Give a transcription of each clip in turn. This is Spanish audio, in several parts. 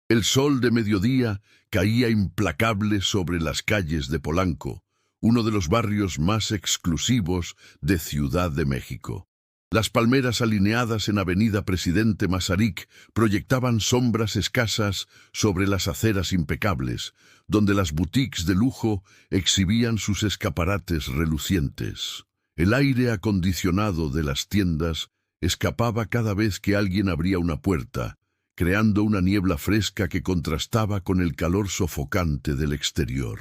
El sol de mediodía caía implacable sobre las calles de Polanco, uno de los barrios más exclusivos de Ciudad de México. Las palmeras alineadas en Avenida Presidente Mazarik proyectaban sombras escasas sobre las aceras impecables, donde las boutiques de lujo exhibían sus escaparates relucientes. El aire acondicionado de las tiendas escapaba cada vez que alguien abría una puerta, creando una niebla fresca que contrastaba con el calor sofocante del exterior.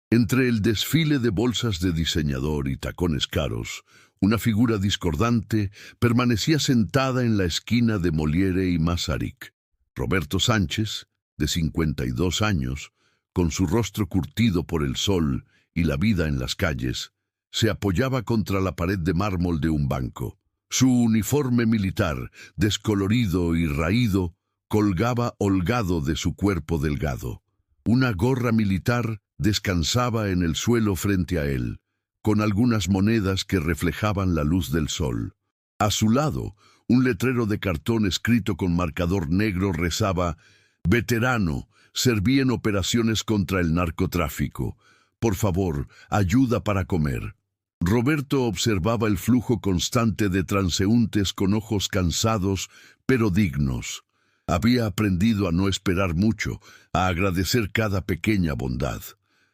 Entre el desfile de bolsas de diseñador y tacones caros, una figura discordante permanecía sentada en la esquina de Molière y Mazarik. Roberto Sánchez, de 52 años, con su rostro curtido por el sol y la vida en las calles, se apoyaba contra la pared de mármol de un banco. Su uniforme militar, descolorido y raído, colgaba holgado de su cuerpo delgado. Una gorra militar descansaba en el suelo frente a él, con algunas monedas que reflejaban la luz del sol. A su lado, un letrero de cartón escrito con marcador negro rezaba: «Veterano, serví en operaciones contra el narcotráfico. Por favor, ayuda para comer». Roberto observaba el flujo constante de transeúntes con ojos cansados, pero dignos. Había aprendido a no esperar mucho, a agradecer cada pequeña bondad.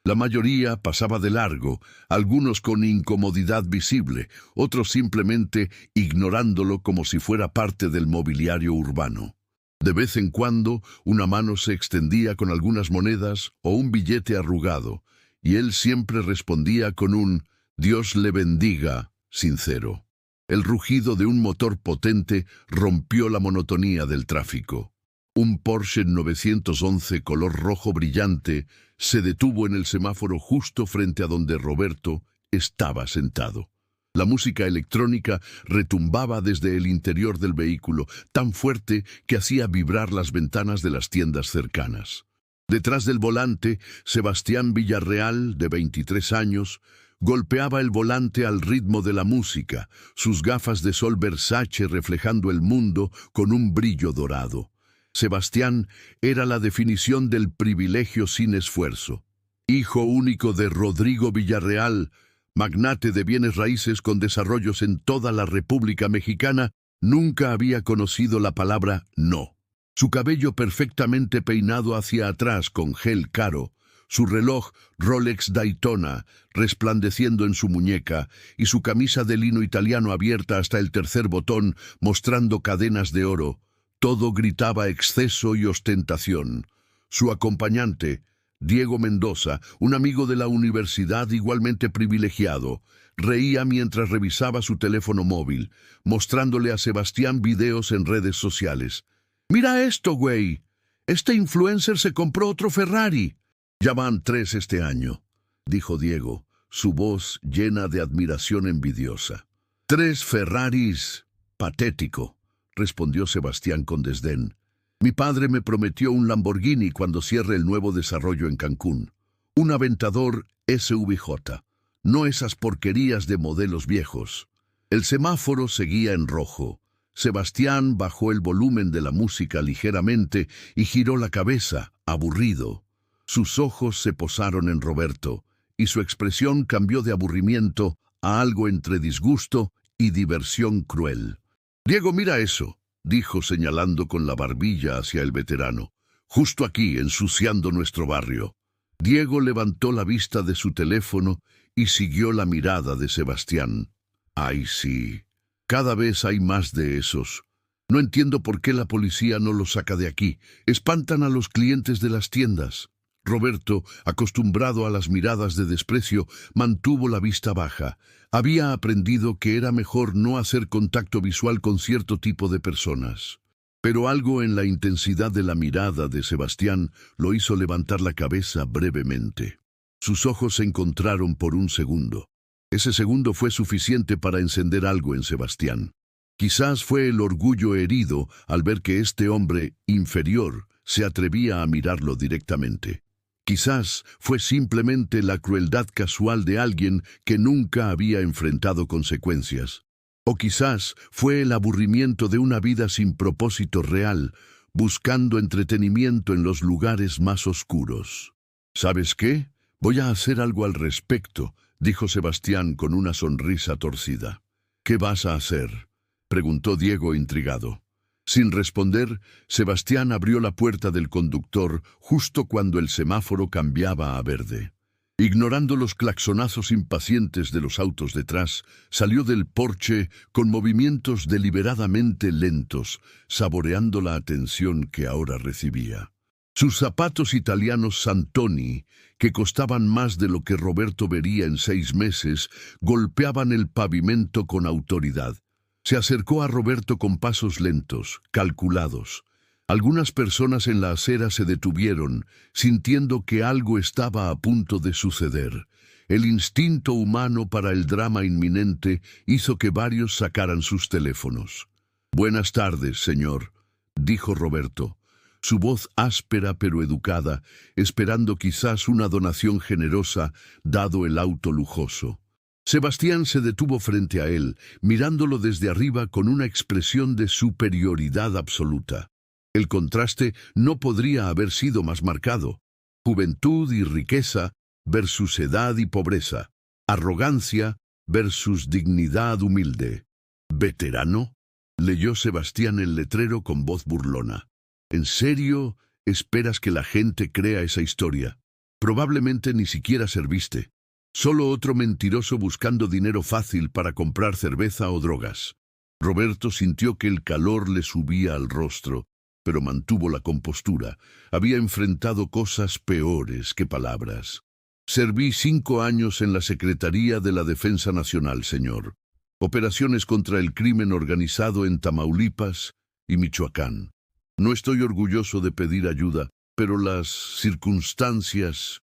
La mayoría pasaba de largo, algunos con incomodidad visible, otros simplemente ignorándolo como si fuera parte del mobiliario urbano. De vez en cuando, una mano se extendía con algunas monedas o un billete arrugado, y él siempre respondía con un «Dios le bendiga», sincero. El rugido de un motor potente rompió la monotonía del tráfico. Un Porsche 911 color rojo brillante se detuvo en el semáforo justo frente a donde Roberto estaba sentado. La música electrónica retumbaba desde el interior del vehículo, tan fuerte que hacía vibrar las ventanas de las tiendas cercanas. Detrás del volante, Sebastián Villarreal, de 23 años, golpeaba el volante al ritmo de la música, sus gafas de sol Versace reflejando el mundo con un brillo dorado. Sebastián era la definición del privilegio sin esfuerzo. Hijo único de Rodrigo Villarreal, magnate de bienes raíces con desarrollos en toda la República Mexicana, nunca había conocido la palabra no. Su cabello perfectamente peinado hacia atrás con gel caro, su reloj Rolex Daytona resplandeciendo en su muñeca y su camisa de lino italiano abierta hasta el tercer botón mostrando cadenas de oro, todo gritaba exceso y ostentación. Su acompañante, Diego Mendoza, un amigo de la universidad igualmente privilegiado, reía mientras revisaba su teléfono móvil, mostrándole a Sebastián videos en redes sociales. «Mira esto, güey. Este influencer se compró otro Ferrari». «Ya van 3 este año», dijo Diego, su voz llena de admiración envidiosa. «3 Ferraris. Patético», respondió Sebastián con desdén. «Mi padre me prometió un Lamborghini cuando cierre el nuevo desarrollo en Cancún. Un Aventador SVJ. No esas porquerías de modelos viejos». El semáforo seguía en rojo. Sebastián bajó el volumen de la música ligeramente y giró la cabeza, aburrido. Sus ojos se posaron en Roberto, y su expresión cambió de aburrimiento a algo entre disgusto y diversión cruel. «Diego, mira eso», dijo señalando con la barbilla hacia el veterano. «Justo aquí, ensuciando nuestro barrio». Diego levantó la vista de su teléfono y siguió la mirada de Sebastián. «Ay, sí. Cada vez hay más de esos. No entiendo por qué la policía no los saca de aquí. Espantan a los clientes de las tiendas». Roberto, acostumbrado a las miradas de desprecio, mantuvo la vista baja. Había aprendido que era mejor no hacer contacto visual con cierto tipo de personas. Pero algo en la intensidad de la mirada de Sebastián lo hizo levantar la cabeza brevemente. Sus ojos se encontraron por un segundo. Ese segundo fue suficiente para encender algo en Sebastián. Quizás fue el orgullo herido al ver que este hombre inferior se atrevía a mirarlo directamente. Quizás fue simplemente la crueldad casual de alguien que nunca había enfrentado consecuencias. O quizás fue el aburrimiento de una vida sin propósito real, buscando entretenimiento en los lugares más oscuros. ¿Sabes qué? Voy a hacer algo al respecto, dijo Sebastián con una sonrisa torcida. ¿Qué vas a hacer?, preguntó Diego intrigado. Sin responder, Sebastián abrió la puerta del conductor justo cuando el semáforo cambiaba a verde. Ignorando los claxonazos impacientes de los autos detrás, salió del porche con movimientos deliberadamente lentos, saboreando la atención que ahora recibía. Sus zapatos italianos Santoni, que costaban más de lo que Roberto vería en 6 meses, golpeaban el pavimento con autoridad. Se acercó a Roberto con pasos lentos, calculados. Algunas personas en la acera se detuvieron, sintiendo que algo estaba a punto de suceder. El instinto humano para el drama inminente hizo que varios sacaran sus teléfonos. «Buenas tardes, señor», dijo Roberto, su voz áspera pero educada, esperando quizás una donación generosa, dado el auto lujoso. Sebastián se detuvo frente a él, mirándolo desde arriba con una expresión de superioridad absoluta. El contraste no podría haber sido más marcado. Juventud y riqueza versus edad y pobreza. Arrogancia versus dignidad humilde. ¿Veterano?, leyó Sebastián el letrero con voz burlona. ¿En serio esperas que la gente crea esa historia? Probablemente ni siquiera serviste. Solo otro mentiroso buscando dinero fácil para comprar cerveza o drogas. Roberto sintió que el calor le subía al rostro, pero mantuvo la compostura. Había enfrentado cosas peores que palabras. Serví 5 años en la Secretaría de la Defensa Nacional, señor. Operaciones contra el crimen organizado en Tamaulipas y Michoacán. No estoy orgulloso de pedir ayuda, pero las circunstancias,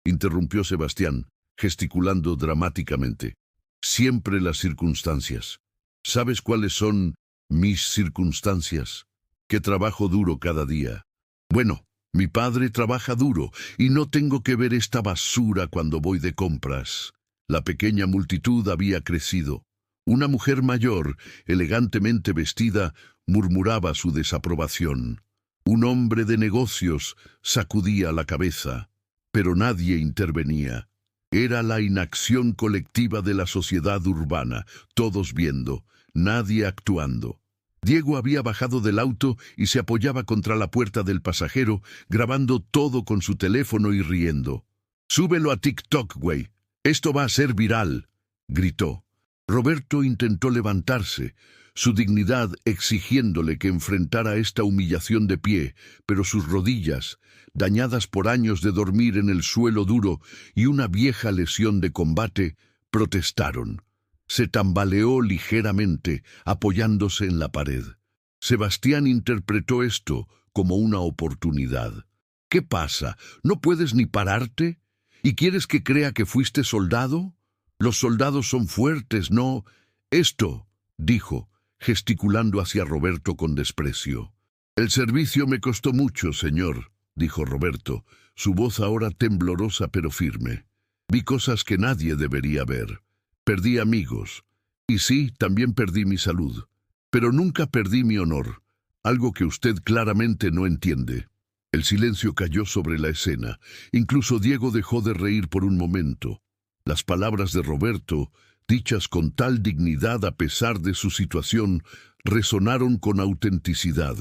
interrumpió Sebastián, gesticulando dramáticamente. Siempre las circunstancias. ¿Sabes cuáles son mis circunstancias? Que trabajo duro cada día. Bueno, mi padre trabaja duro y no tengo que ver esta basura cuando voy de compras. La pequeña multitud había crecido. Una mujer mayor, elegantemente vestida, murmuraba su desaprobación. Un hombre de negocios sacudía la cabeza, pero nadie intervenía. Era la inacción colectiva de la sociedad urbana, todos viendo, nadie actuando. Diego había bajado del auto y se apoyaba contra la puerta del pasajero, grabando todo con su teléfono y riendo. «Súbelo a TikTok, güey. Esto va a ser viral», gritó. Roberto intentó levantarse, su dignidad exigiéndole que enfrentara esta humillación de pie, pero sus rodillas, dañadas por años de dormir en el suelo duro y una vieja lesión de combate, protestaron. Se tambaleó ligeramente, apoyándose en la pared. Sebastián interpretó esto como una oportunidad. «¿Qué pasa? ¿No puedes ni pararte? ¿Y quieres que crea que fuiste soldado? Los soldados son fuertes, ¿no?» «Esto», dijo, gesticulando hacia Roberto con desprecio. «El servicio me costó mucho, señor», dijo Roberto, su voz ahora temblorosa pero firme. «Vi cosas que nadie debería ver. Perdí amigos. Y sí, también perdí mi salud. Pero nunca perdí mi honor, algo que usted claramente no entiende». El silencio cayó sobre la escena. Incluso Diego dejó de reír por un momento. Las palabras de Roberto, dichas con tal dignidad a pesar de su situación, resonaron con autenticidad.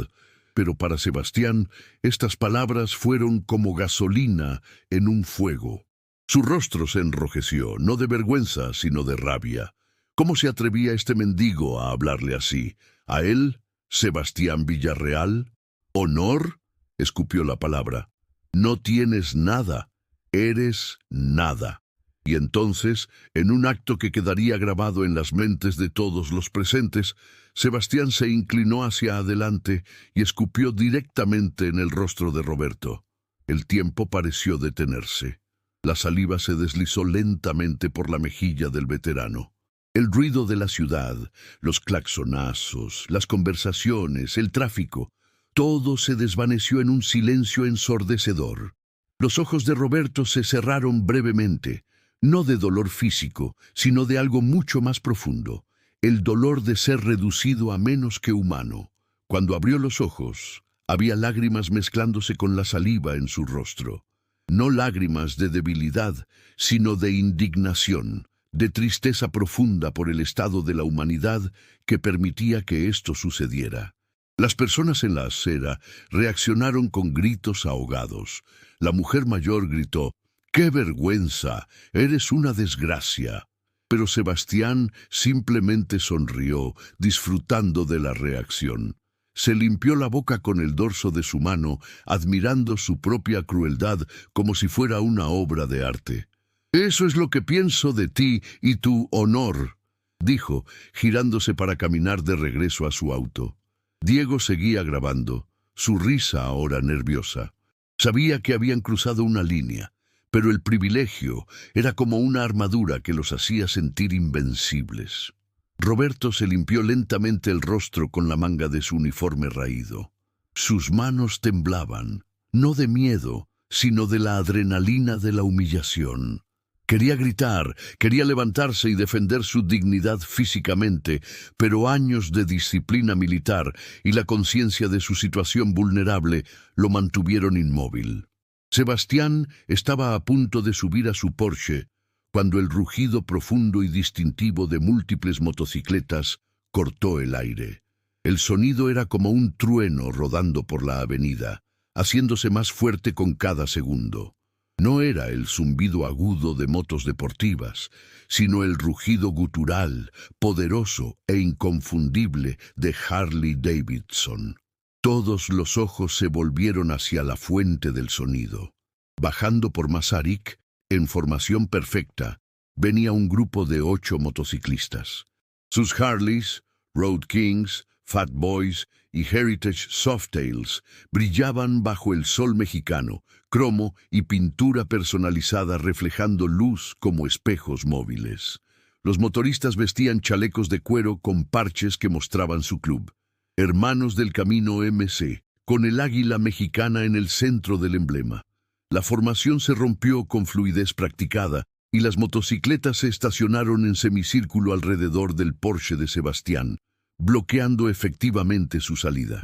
Pero para Sebastián, estas palabras fueron como gasolina en un fuego. Su rostro se enrojeció, no de vergüenza, sino de rabia. ¿Cómo se atrevía este mendigo a hablarle así? ¿A él, Sebastián Villarreal? ¿Honor?, escupió la palabra. «No tienes nada, eres nada». Y entonces, en un acto que quedaría grabado en las mentes de todos los presentes, Sebastián se inclinó hacia adelante y escupió directamente en el rostro de Roberto. El tiempo pareció detenerse. La saliva se deslizó lentamente por la mejilla del veterano. El ruido de la ciudad, los claxonazos, las conversaciones, el tráfico, todo se desvaneció en un silencio ensordecedor. Los ojos de Roberto se cerraron brevemente, no de dolor físico, sino de algo mucho más profundo, el dolor de ser reducido a menos que humano. Cuando abrió los ojos, había lágrimas mezclándose con la saliva en su rostro. No lágrimas de debilidad, sino de indignación, de tristeza profunda por el estado de la humanidad que permitía que esto sucediera. Las personas en la acera reaccionaron con gritos ahogados. La mujer mayor gritó: «¡Qué vergüenza! ¡Eres una desgracia!». Pero Sebastián simplemente sonrió, disfrutando de la reacción. Se limpió la boca con el dorso de su mano, admirando su propia crueldad como si fuera una obra de arte. «Eso es lo que pienso de ti y tu honor», dijo, girándose para caminar de regreso a su auto. Diego seguía grabando, su risa ahora nerviosa. Sabía que habían cruzado una línea, pero el privilegio era como una armadura que los hacía sentir invencibles. Roberto se limpió lentamente el rostro con la manga de su uniforme raído. Sus manos temblaban, no de miedo, sino de la adrenalina de la humillación. Quería gritar, quería levantarse y defender su dignidad físicamente, pero años de disciplina militar y la conciencia de su situación vulnerable lo mantuvieron inmóvil. Sebastián estaba a punto de subir a su Porsche cuando el rugido profundo y distintivo de múltiples motocicletas cortó el aire. El sonido era como un trueno rodando por la avenida, haciéndose más fuerte con cada segundo. No era el zumbido agudo de motos deportivas, sino el rugido gutural, poderoso e inconfundible de Harley Davidson. Todos los ojos se volvieron hacia la fuente del sonido. Bajando por Masaryk, en formación perfecta, venía un grupo de 8 motociclistas. Sus Harleys, Road Kings, Fat Boys y Heritage Softails brillaban bajo el sol mexicano, cromo y pintura personalizada reflejando luz como espejos móviles. Los motoristas vestían chalecos de cuero con parches que mostraban su club. Hermanos del Camino MC, con el águila mexicana en el centro del emblema. La formación se rompió con fluidez practicada y las motocicletas se estacionaron en semicírculo alrededor del Porsche de Sebastián, bloqueando efectivamente su salida.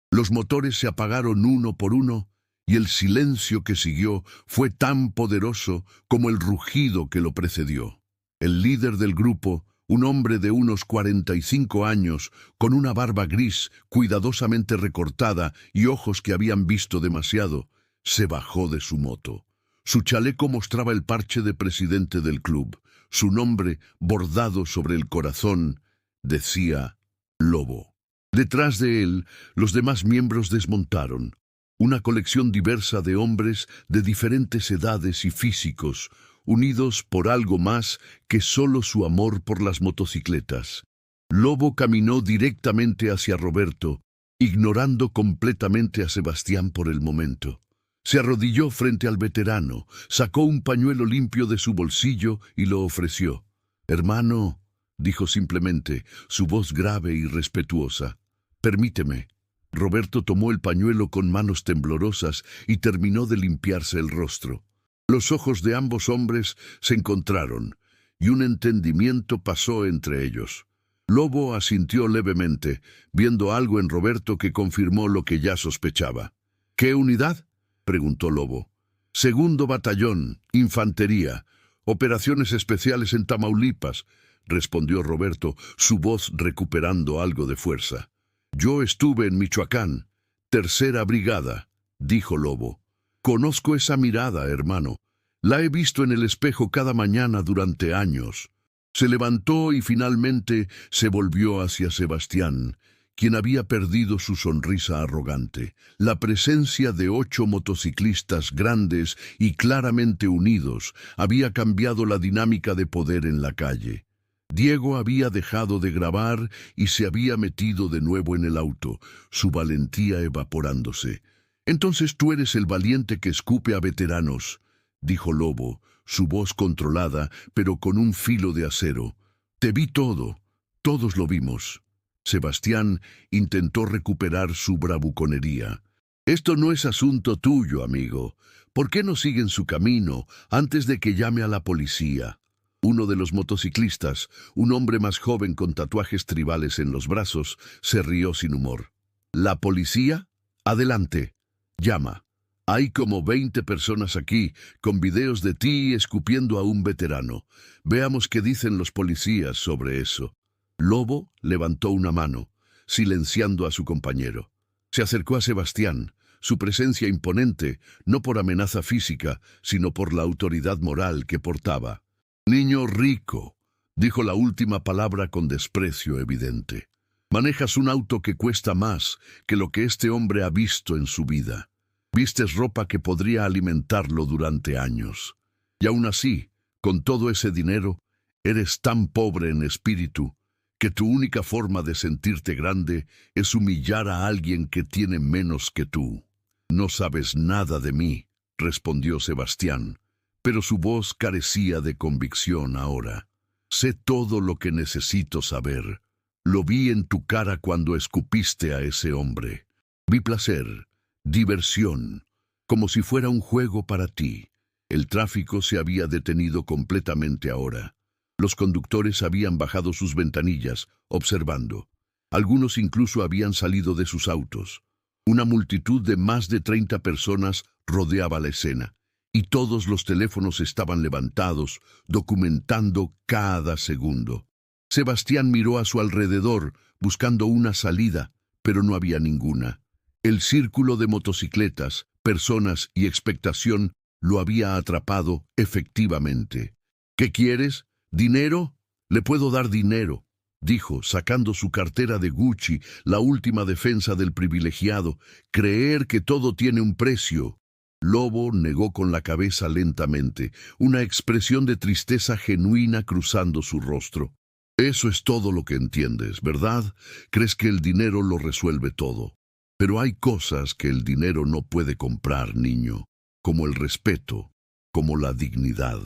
Los motores se apagaron uno por uno y el silencio que siguió fue tan poderoso como el rugido que lo precedió. El líder del grupo, un hombre de unos 45 años, con una barba gris cuidadosamente recortada y ojos que habían visto demasiado, se bajó de su moto. Su chaleco mostraba el parche de presidente del club. Su nombre, bordado sobre el corazón, decía Lobo. Detrás de él, los demás miembros desmontaron. Una colección diversa de hombres de diferentes edades y físicos, unidos por algo más que solo su amor por las motocicletas. Lobo caminó directamente hacia Roberto, ignorando completamente a Sebastián por el momento. Se arrodilló frente al veterano, sacó un pañuelo limpio de su bolsillo y lo ofreció. «Hermano», dijo simplemente, su voz grave y respetuosa. «Permíteme». Roberto tomó el pañuelo con manos temblorosas y terminó de limpiarse el rostro. Los ojos de ambos hombres se encontraron, y un entendimiento pasó entre ellos. Lobo asintió levemente, viendo algo en Roberto que confirmó lo que ya sospechaba. «¿Qué unidad?», preguntó Lobo. «Segundo batallón, infantería, operaciones especiales en Tamaulipas», respondió Roberto, su voz recuperando algo de fuerza. «Yo estuve en Michoacán, tercera brigada», dijo Lobo. «Conozco esa mirada, hermano. La he visto en el espejo cada mañana durante años». Se levantó y finalmente se volvió hacia Sebastián, quien había perdido su sonrisa arrogante. La presencia de 8 motociclistas grandes y claramente unidos había cambiado la dinámica de poder en la calle. Diego había dejado de grabar y se había metido de nuevo en el auto, su valentía evaporándose. «Entonces tú eres el valiente que escupe a veteranos», dijo Lobo, su voz controlada, pero con un filo de acero. «Te vi todo, todos lo vimos». Sebastián intentó recuperar su bravuconería. «Esto no es asunto tuyo, amigo. ¿Por qué no siguen su camino antes de que llame a la policía?» Uno de los motociclistas, un hombre más joven con tatuajes tribales en los brazos, se rió sin humor. ¿La policía? Adelante. Llama. Hay como 20 personas aquí, con videos de ti escupiendo a un veterano. Veamos qué dicen los policías sobre eso. Lobo levantó una mano, silenciando a su compañero. Se acercó a Sebastián, su presencia imponente, no por amenaza física, sino por la autoridad moral que portaba. «Niño rico», dijo la última palabra con desprecio evidente. «Manejas un auto que cuesta más que lo que este hombre ha visto en su vida. Vistes ropa que podría alimentarlo durante años. Y aún así, con todo ese dinero, eres tan pobre en espíritu que tu única forma de sentirte grande es humillar a alguien que tiene menos que tú». «No sabes nada de mí», respondió Sebastián, pero su voz carecía de convicción ahora. «Sé todo lo que necesito saber. Lo vi en tu cara cuando escupiste a ese hombre. Vi placer, diversión, como si fuera un juego para ti. El tráfico se había detenido completamente ahora. Los conductores habían bajado sus ventanillas, observando. Algunos incluso habían salido de sus autos. Una multitud de más de 30 personas rodeaba la escena, y todos los teléfonos estaban levantados, documentando cada segundo. Sebastián miró a su alrededor, buscando una salida, pero no había ninguna. El círculo de motocicletas, personas y expectación lo había atrapado efectivamente. «¿Qué quieres? ¿Dinero? Le puedo dar dinero», dijo, sacando su cartera de Gucci, la última defensa del privilegiado. «Creer que todo tiene un precio». Lobo negó con la cabeza lentamente, una expresión de tristeza genuina cruzando su rostro. «Eso es todo lo que entiendes, ¿verdad? Crees que el dinero lo resuelve todo. Pero hay cosas que el dinero no puede comprar, niño, como el respeto, como la dignidad,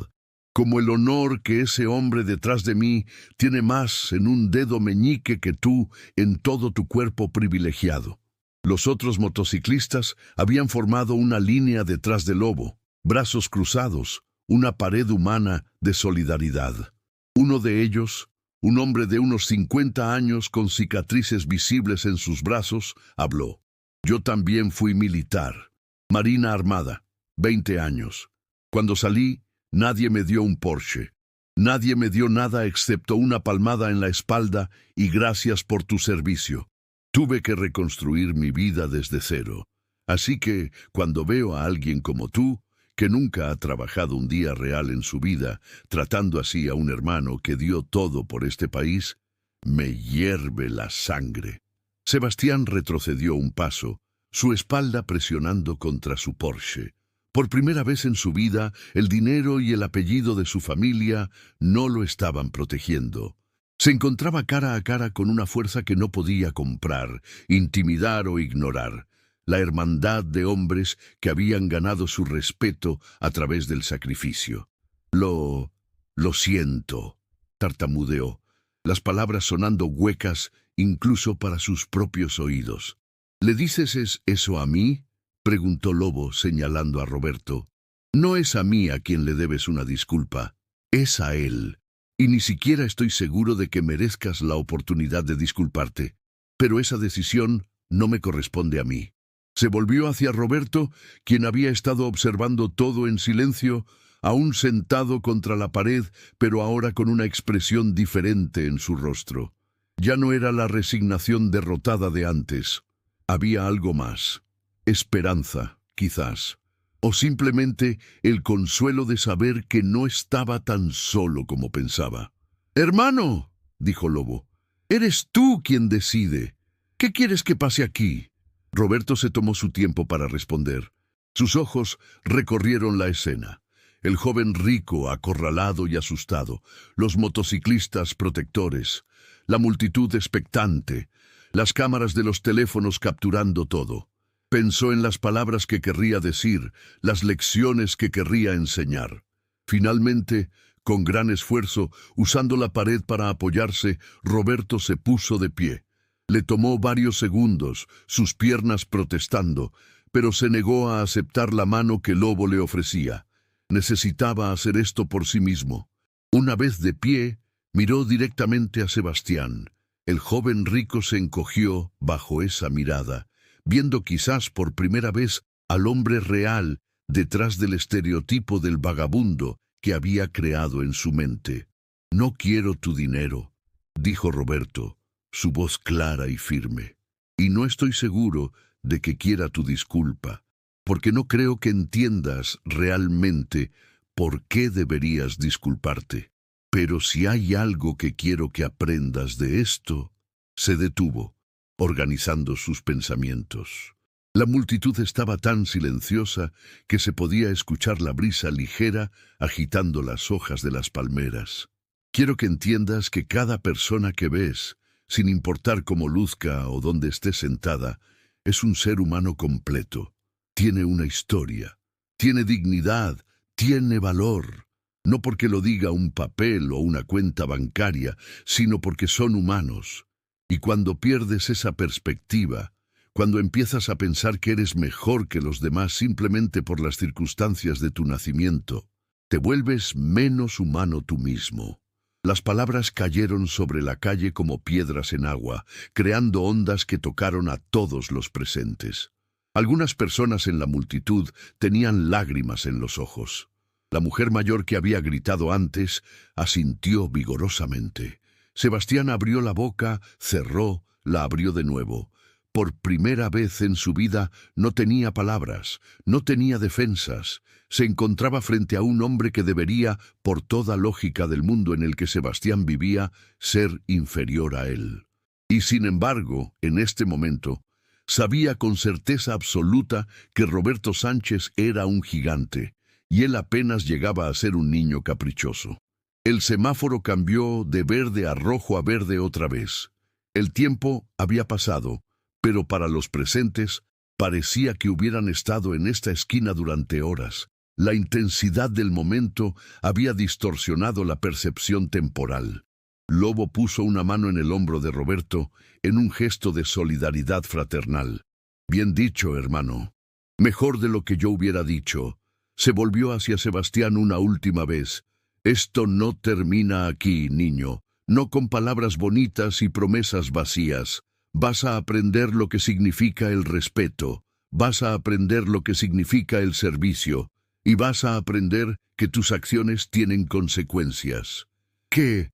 como el honor que ese hombre detrás de mí tiene más en un dedo meñique que tú en todo tu cuerpo privilegiado». Los otros motociclistas habían formado una línea detrás del Lobo, brazos cruzados, una pared humana de solidaridad. Uno de ellos, un hombre de unos 50 años con cicatrices visibles en sus brazos, habló. «Yo también fui militar, Marina Armada, 20 años. Cuando salí, nadie me dio un Porsche. Nadie me dio nada excepto una palmada en la espalda y gracias por tu servicio. Tuve que reconstruir mi vida desde cero. Así que, cuando veo a alguien como tú, que nunca ha trabajado un día real en su vida, tratando así a un hermano que dio todo por este país, me hierve la sangre». Sebastián retrocedió un paso, su espalda presionando contra su Porsche. Por primera vez en su vida, el dinero y el apellido de su familia no lo estaban protegiendo. Se encontraba cara a cara con una fuerza que no podía comprar, intimidar o ignorar. La hermandad de hombres que habían ganado su respeto a través del sacrificio. Lo siento», tartamudeó, las palabras sonando huecas incluso para sus propios oídos. «¿Le dices eso a mí?», preguntó Lobo señalando a Roberto. «No es a mí a quien le debes una disculpa, es a él. Y ni siquiera estoy seguro de que merezcas la oportunidad de disculparte. Pero esa decisión no me corresponde a mí». Se volvió hacia Roberto, quien había estado observando todo en silencio, aún sentado contra la pared, pero ahora con una expresión diferente en su rostro. Ya no era la resignación derrotada de antes. Había algo más. Esperanza, quizás. O simplemente el consuelo de saber que no estaba tan solo como pensaba. «Hermano», dijo Lobo, «eres tú quien decide. ¿Qué quieres que pase aquí?». Roberto se tomó su tiempo para responder. Sus ojos recorrieron la escena. El joven rico, acorralado y asustado, los motociclistas protectores, la multitud expectante, las cámaras de los teléfonos capturando todo. Pensó en las palabras que querría decir, las lecciones que querría enseñar. Finalmente, con gran esfuerzo, usando la pared para apoyarse, Roberto se puso de pie. Le tomó varios segundos, sus piernas protestando, pero se negó a aceptar la mano que Lobo le ofrecía. Necesitaba hacer esto por sí mismo. Una vez de pie, miró directamente a Sebastián. El joven rico se encogió bajo esa mirada, viendo quizás por primera vez al hombre real detrás del estereotipo del vagabundo que había creado en su mente. «No quiero tu dinero», dijo Roberto, su voz clara y firme. «Y no estoy seguro de que quiera tu disculpa, porque no creo que entiendas realmente por qué deberías disculparte. Pero si hay algo que quiero que aprendas de esto». Se detuvo, organizando sus pensamientos. La multitud estaba tan silenciosa que se podía escuchar la brisa ligera agitando las hojas de las palmeras. «Quiero que entiendas que cada persona que ves, sin importar cómo luzca o dónde esté sentada, es un ser humano completo. Tiene una historia, tiene dignidad, tiene valor. No porque lo diga un papel o una cuenta bancaria, sino porque son humanos. Y cuando pierdes esa perspectiva, cuando empiezas a pensar que eres mejor que los demás simplemente por las circunstancias de tu nacimiento, te vuelves menos humano tú mismo». Las palabras cayeron sobre la calle como piedras en agua, creando ondas que tocaron a todos los presentes. Algunas personas en la multitud tenían lágrimas en los ojos. La mujer mayor que había gritado antes asintió vigorosamente. Sebastián abrió la boca, cerró, la abrió de nuevo. Por primera vez en su vida no tenía palabras, no tenía defensas. Se encontraba frente a un hombre que debería, por toda lógica del mundo en el que Sebastián vivía, ser inferior a él. Y sin embargo, en este momento, sabía con certeza absoluta que Roberto Sánchez era un gigante, y él apenas llegaba a ser un niño caprichoso. El semáforo cambió de verde a rojo a verde otra vez. El tiempo había pasado, pero para los presentes parecía que hubieran estado en esta esquina durante horas. La intensidad del momento había distorsionado la percepción temporal. Lobo puso una mano en el hombro de Roberto en un gesto de solidaridad fraternal. «Bien dicho, hermano. Mejor de lo que yo hubiera dicho». Se volvió hacia Sebastián una última vez. «Esto no termina aquí, niño. No con palabras bonitas y promesas vacías. Vas a aprender lo que significa el respeto. Vas a aprender lo que significa el servicio. Y vas a aprender que tus acciones tienen consecuencias». «¿Qué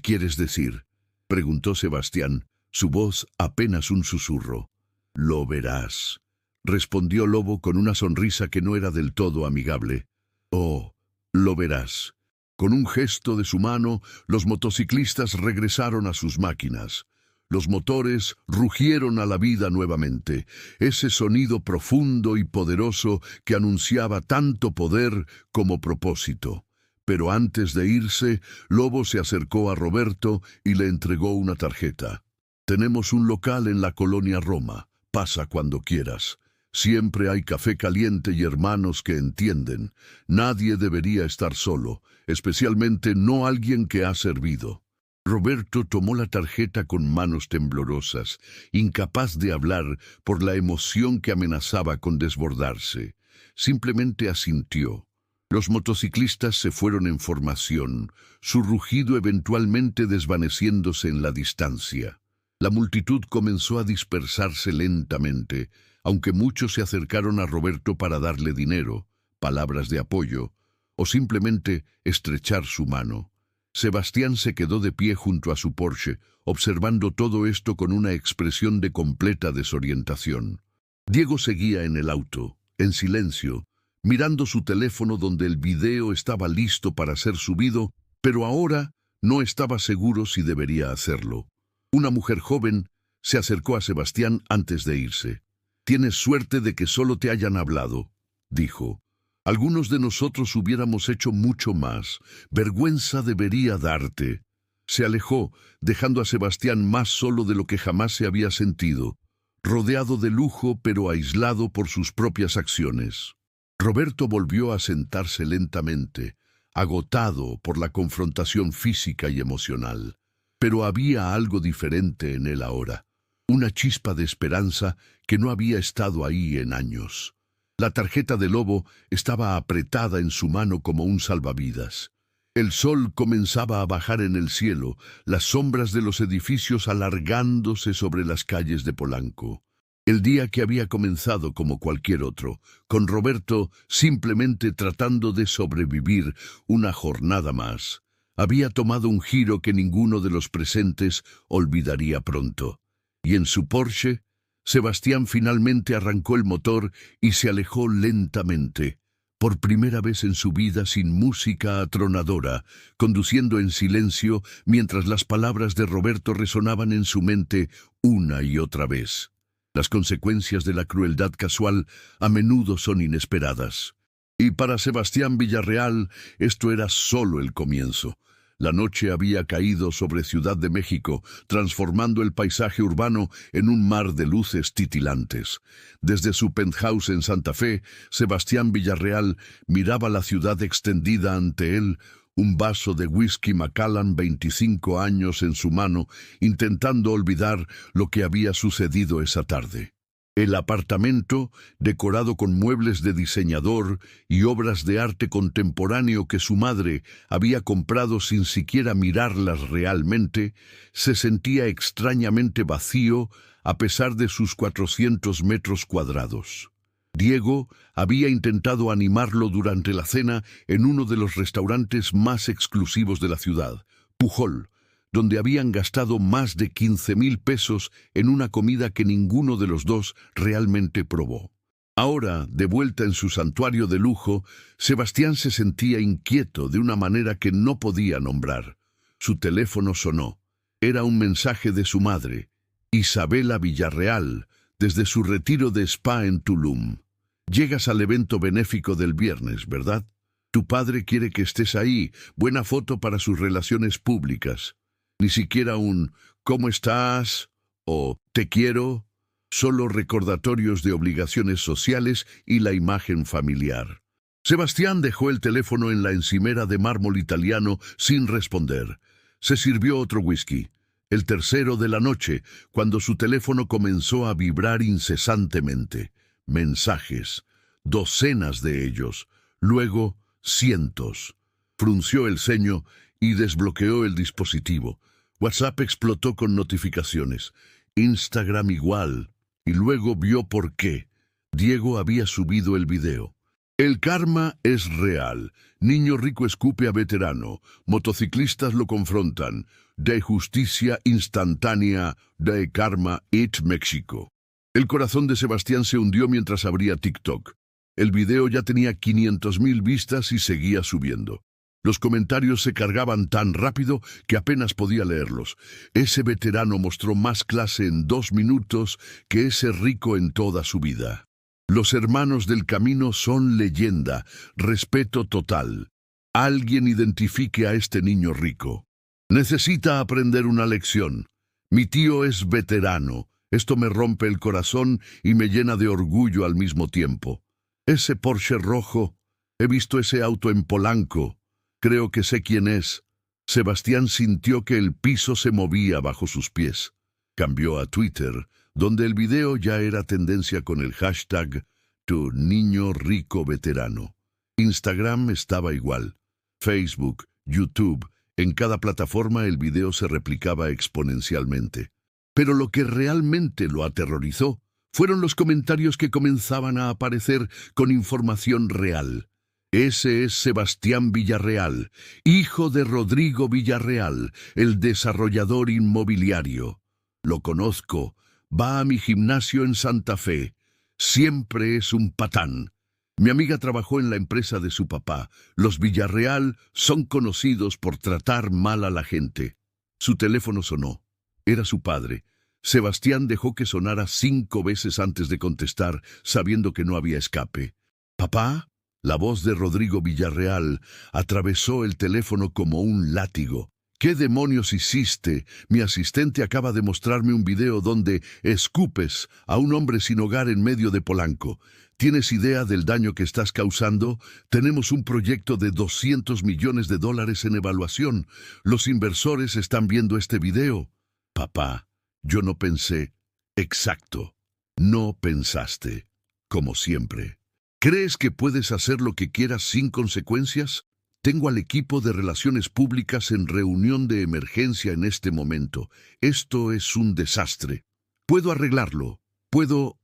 quieres decir?», preguntó Sebastián, su voz apenas un susurro. «Lo verás», respondió Lobo con una sonrisa que no era del todo amigable. «Oh, lo verás». Con un gesto de su mano, los motociclistas regresaron a sus máquinas. Los motores rugieron a la vida nuevamente, ese sonido profundo y poderoso que anunciaba tanto poder como propósito. Pero antes de irse, Lobo se acercó a Roberto y le entregó una tarjeta. «Tenemos un local en la colonia Roma. Pasa cuando quieras. Siempre hay café caliente y hermanos que entienden. Nadie debería estar solo, especialmente no alguien que ha servido». Roberto tomó la tarjeta con manos temblorosas, incapaz de hablar por la emoción que amenazaba con desbordarse. Simplemente asintió. Los motociclistas se fueron en formación, su rugido eventualmente desvaneciéndose en la distancia. La multitud comenzó a dispersarse lentamente, aunque muchos se acercaron a Roberto para darle dinero, palabras de apoyo, o simplemente estrechar su mano. Sebastián se quedó de pie junto a su Porsche, observando todo esto con una expresión de completa desorientación. Diego seguía en el auto, en silencio, mirando su teléfono donde el video estaba listo para ser subido, pero ahora no estaba seguro si debería hacerlo. Una mujer joven se acercó a Sebastián antes de irse. «Tienes suerte de que solo te hayan hablado», dijo. «Algunos de nosotros hubiéramos hecho mucho más. Vergüenza debería darte». Se alejó, dejando a Sebastián más solo de lo que jamás se había sentido, rodeado de lujo pero aislado por sus propias acciones. Roberto volvió a sentarse lentamente, agotado por la confrontación física y emocional. Pero había algo diferente en él ahora, una chispa de esperanza que no había estado ahí en años. La tarjeta de Lobo estaba apretada en su mano como un salvavidas. El sol comenzaba a bajar en el cielo, las sombras de los edificios alargándose sobre las calles de Polanco. El día que había comenzado como cualquier otro, con Roberto simplemente tratando de sobrevivir una jornada más, había tomado un giro que ninguno de los presentes olvidaría pronto. Y en su Porsche, Sebastián finalmente arrancó el motor y se alejó lentamente, por primera vez en su vida sin música atronadora, conduciendo en silencio mientras las palabras de Roberto resonaban en su mente una y otra vez. Las consecuencias de la crueldad casual a menudo son inesperadas. Y para Sebastián Villarreal esto era solo el comienzo. La noche había caído sobre Ciudad de México, transformando el paisaje urbano en un mar de luces titilantes. Desde su penthouse en Santa Fe, Sebastián Villarreal miraba la ciudad extendida ante él, un vaso de whisky Macallan 25 años en su mano, intentando olvidar lo que había sucedido esa tarde. El apartamento, decorado con muebles de diseñador y obras de arte contemporáneo que su madre había comprado sin siquiera mirarlas realmente, se sentía extrañamente vacío a pesar de sus 400 metros cuadrados. Diego había intentado animarlo durante la cena en uno de los restaurantes más exclusivos de la ciudad, Pujol, donde habían gastado más de 15,000 pesos en una comida que ninguno de los dos realmente probó. Ahora, de vuelta en su santuario de lujo, Sebastián se sentía inquieto de una manera que no podía nombrar. Su teléfono sonó. Era un mensaje de su madre, Isabela Villarreal, desde su retiro de spa en Tulum. Llegas al evento benéfico del viernes, ¿verdad? Tu padre quiere que estés ahí. Buena foto para sus relaciones públicas. Ni siquiera un ¿cómo estás? O te quiero. Solo recordatorios de obligaciones sociales y la imagen familiar. Sebastián dejó el teléfono en la encimera de mármol italiano sin responder. Se sirvió otro whisky, el tercero de la noche, cuando su teléfono comenzó a vibrar incesantemente. Mensajes, docenas de ellos, luego cientos. Frunció el ceño y desbloqueó el dispositivo. WhatsApp explotó con notificaciones. Instagram igual. Y luego vio por qué. Diego había subido el video. El karma es real. Niño rico escupe a veterano. Motociclistas lo confrontan. De justicia instantánea, de karma it México. El corazón de Sebastián se hundió mientras abría TikTok. El video ya tenía 500,000 vistas y seguía subiendo. Los comentarios se cargaban tan rápido que apenas podía leerlos. Ese veterano mostró más clase en 2 minutos que ese rico en toda su vida. Los hermanos del camino son leyenda, respeto total. Alguien identifique a este niño rico. Necesita aprender una lección. Mi tío es veterano. Esto me rompe el corazón y me llena de orgullo al mismo tiempo. Ese Porsche rojo, he visto ese auto en Polanco. Creo que sé quién es. Sebastián sintió que el piso se movía bajo sus pies. Cambió a Twitter, donde el video ya era tendencia con el hashtag Tu niño rico veterano. Instagram estaba igual. Facebook, YouTube, en cada plataforma el video se replicaba exponencialmente. Pero lo que realmente lo aterrorizó fueron los comentarios que comenzaban a aparecer con información real. Ese es Sebastián Villarreal, hijo de Rodrigo Villarreal, el desarrollador inmobiliario. Lo conozco, va a mi gimnasio en Santa Fe. Siempre es un patán. Mi amiga trabajó en la empresa de su papá. Los Villarreal son conocidos por tratar mal a la gente. Su teléfono sonó. Era su padre. Sebastián dejó que sonara 5 veces antes de contestar, sabiendo que no había escape. ¿Papá? La voz de Rodrigo Villarreal atravesó el teléfono como un látigo. ¿Qué demonios hiciste? Mi asistente acaba de mostrarme un video donde escupes a un hombre sin hogar en medio de Polanco. ¿Tienes idea del daño que estás causando? Tenemos un proyecto de $200 millones en evaluación. Los inversores están viendo este video. Papá, yo no pensé. Exacto. No pensaste. Como siempre. ¿Crees que puedes hacer lo que quieras sin consecuencias? Tengo al equipo de relaciones públicas en reunión de emergencia en este momento. Esto es un desastre. ¿Puedo arreglarlo? ¿Puedo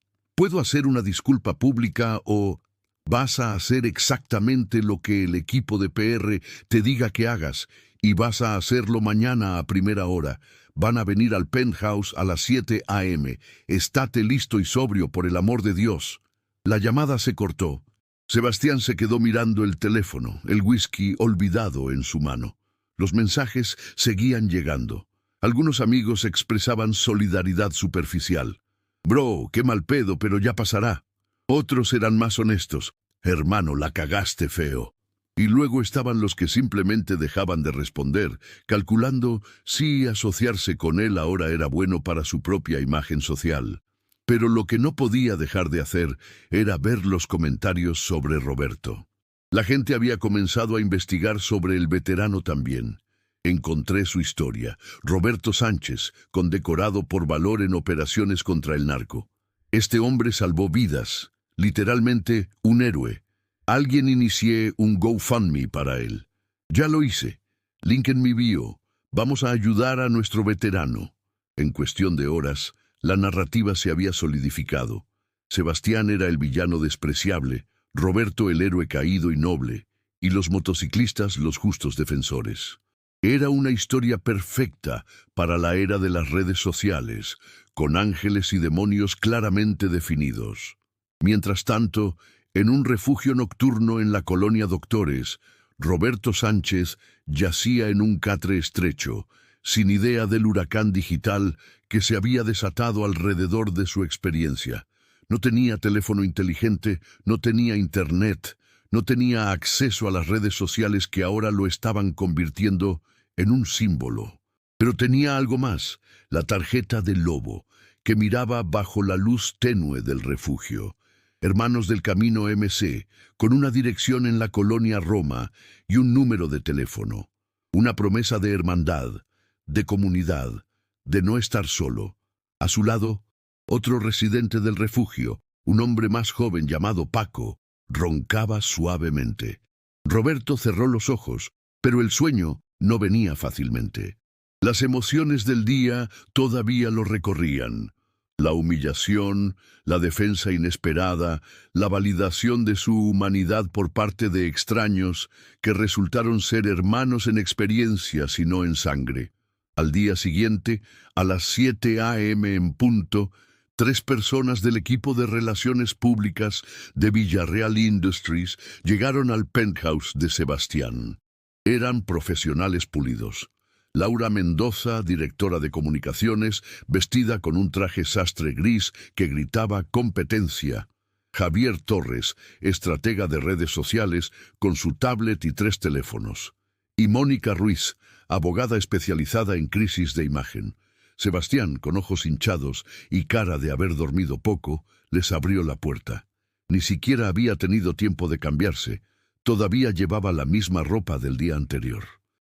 hacer una disculpa pública o vas a hacer exactamente lo que el equipo de PR te diga que hagas y vas a hacerlo mañana a primera hora? Van a venir al penthouse a las 7 a.m. Estate listo y sobrio, por el amor de Dios. La llamada se cortó. Sebastián se quedó mirando el teléfono, el whisky olvidado en su mano. Los mensajes seguían llegando. Algunos amigos expresaban solidaridad superficial. Bro, qué mal pedo, pero ya pasará. Otros eran más honestos. Hermano, la cagaste feo. Y luego estaban los que simplemente dejaban de responder, calculando si asociarse con él ahora era bueno para su propia imagen social. Pero lo que no podía dejar de hacer era ver los comentarios sobre Roberto. La gente había comenzado a investigar sobre el veterano también. Encontré su historia. Roberto Sánchez, condecorado por valor en operaciones contra el narco. Este hombre salvó vidas, literalmente un héroe. Alguien inicié un GoFundMe para él. Ya lo hice. Link en mi bio. Vamos a ayudar a nuestro veterano. En cuestión de horas, la narrativa se había solidificado. Sebastián era el villano despreciable, Roberto el héroe caído y noble, y los motociclistas los justos defensores. Era una historia perfecta para la era de las redes sociales, con ángeles y demonios claramente definidos. Mientras tanto, en un refugio nocturno en la colonia Doctores, Roberto Sánchez yacía en un catre estrecho, sin idea del huracán digital que se había desatado alrededor de su experiencia. No tenía teléfono inteligente, no tenía internet, no tenía acceso a las redes sociales que ahora lo estaban convirtiendo en un símbolo. Pero tenía algo más, la tarjeta del lobo, que miraba bajo la luz tenue del refugio. Hermanos del Camino MC, con una dirección en la colonia Roma y un número de teléfono. Una promesa de hermandad, de comunidad, de no estar solo. A su lado, otro residente del refugio, un hombre más joven llamado Paco, roncaba suavemente. Roberto cerró los ojos, pero el sueño no venía fácilmente. Las emociones del día todavía lo recorrían. La humillación, la defensa inesperada, la validación de su humanidad por parte de extraños que resultaron ser hermanos en experiencias y no en sangre. Al día siguiente, a las 7 a.m. en punto, 3 personas del equipo de relaciones públicas de Villarreal Industries llegaron al penthouse de Sebastián. Eran profesionales pulidos. Laura Mendoza, directora de comunicaciones, vestida con un traje sastre gris que gritaba competencia. Javier Torres, estratega de redes sociales, con su tablet y 3 teléfonos. Y Mónica Ruiz, abogada especializada en crisis de imagen. Sebastián, con ojos hinchados y cara de haber dormido poco, les abrió la puerta. Ni siquiera había tenido tiempo de cambiarse. Todavía llevaba la misma ropa del día anterior.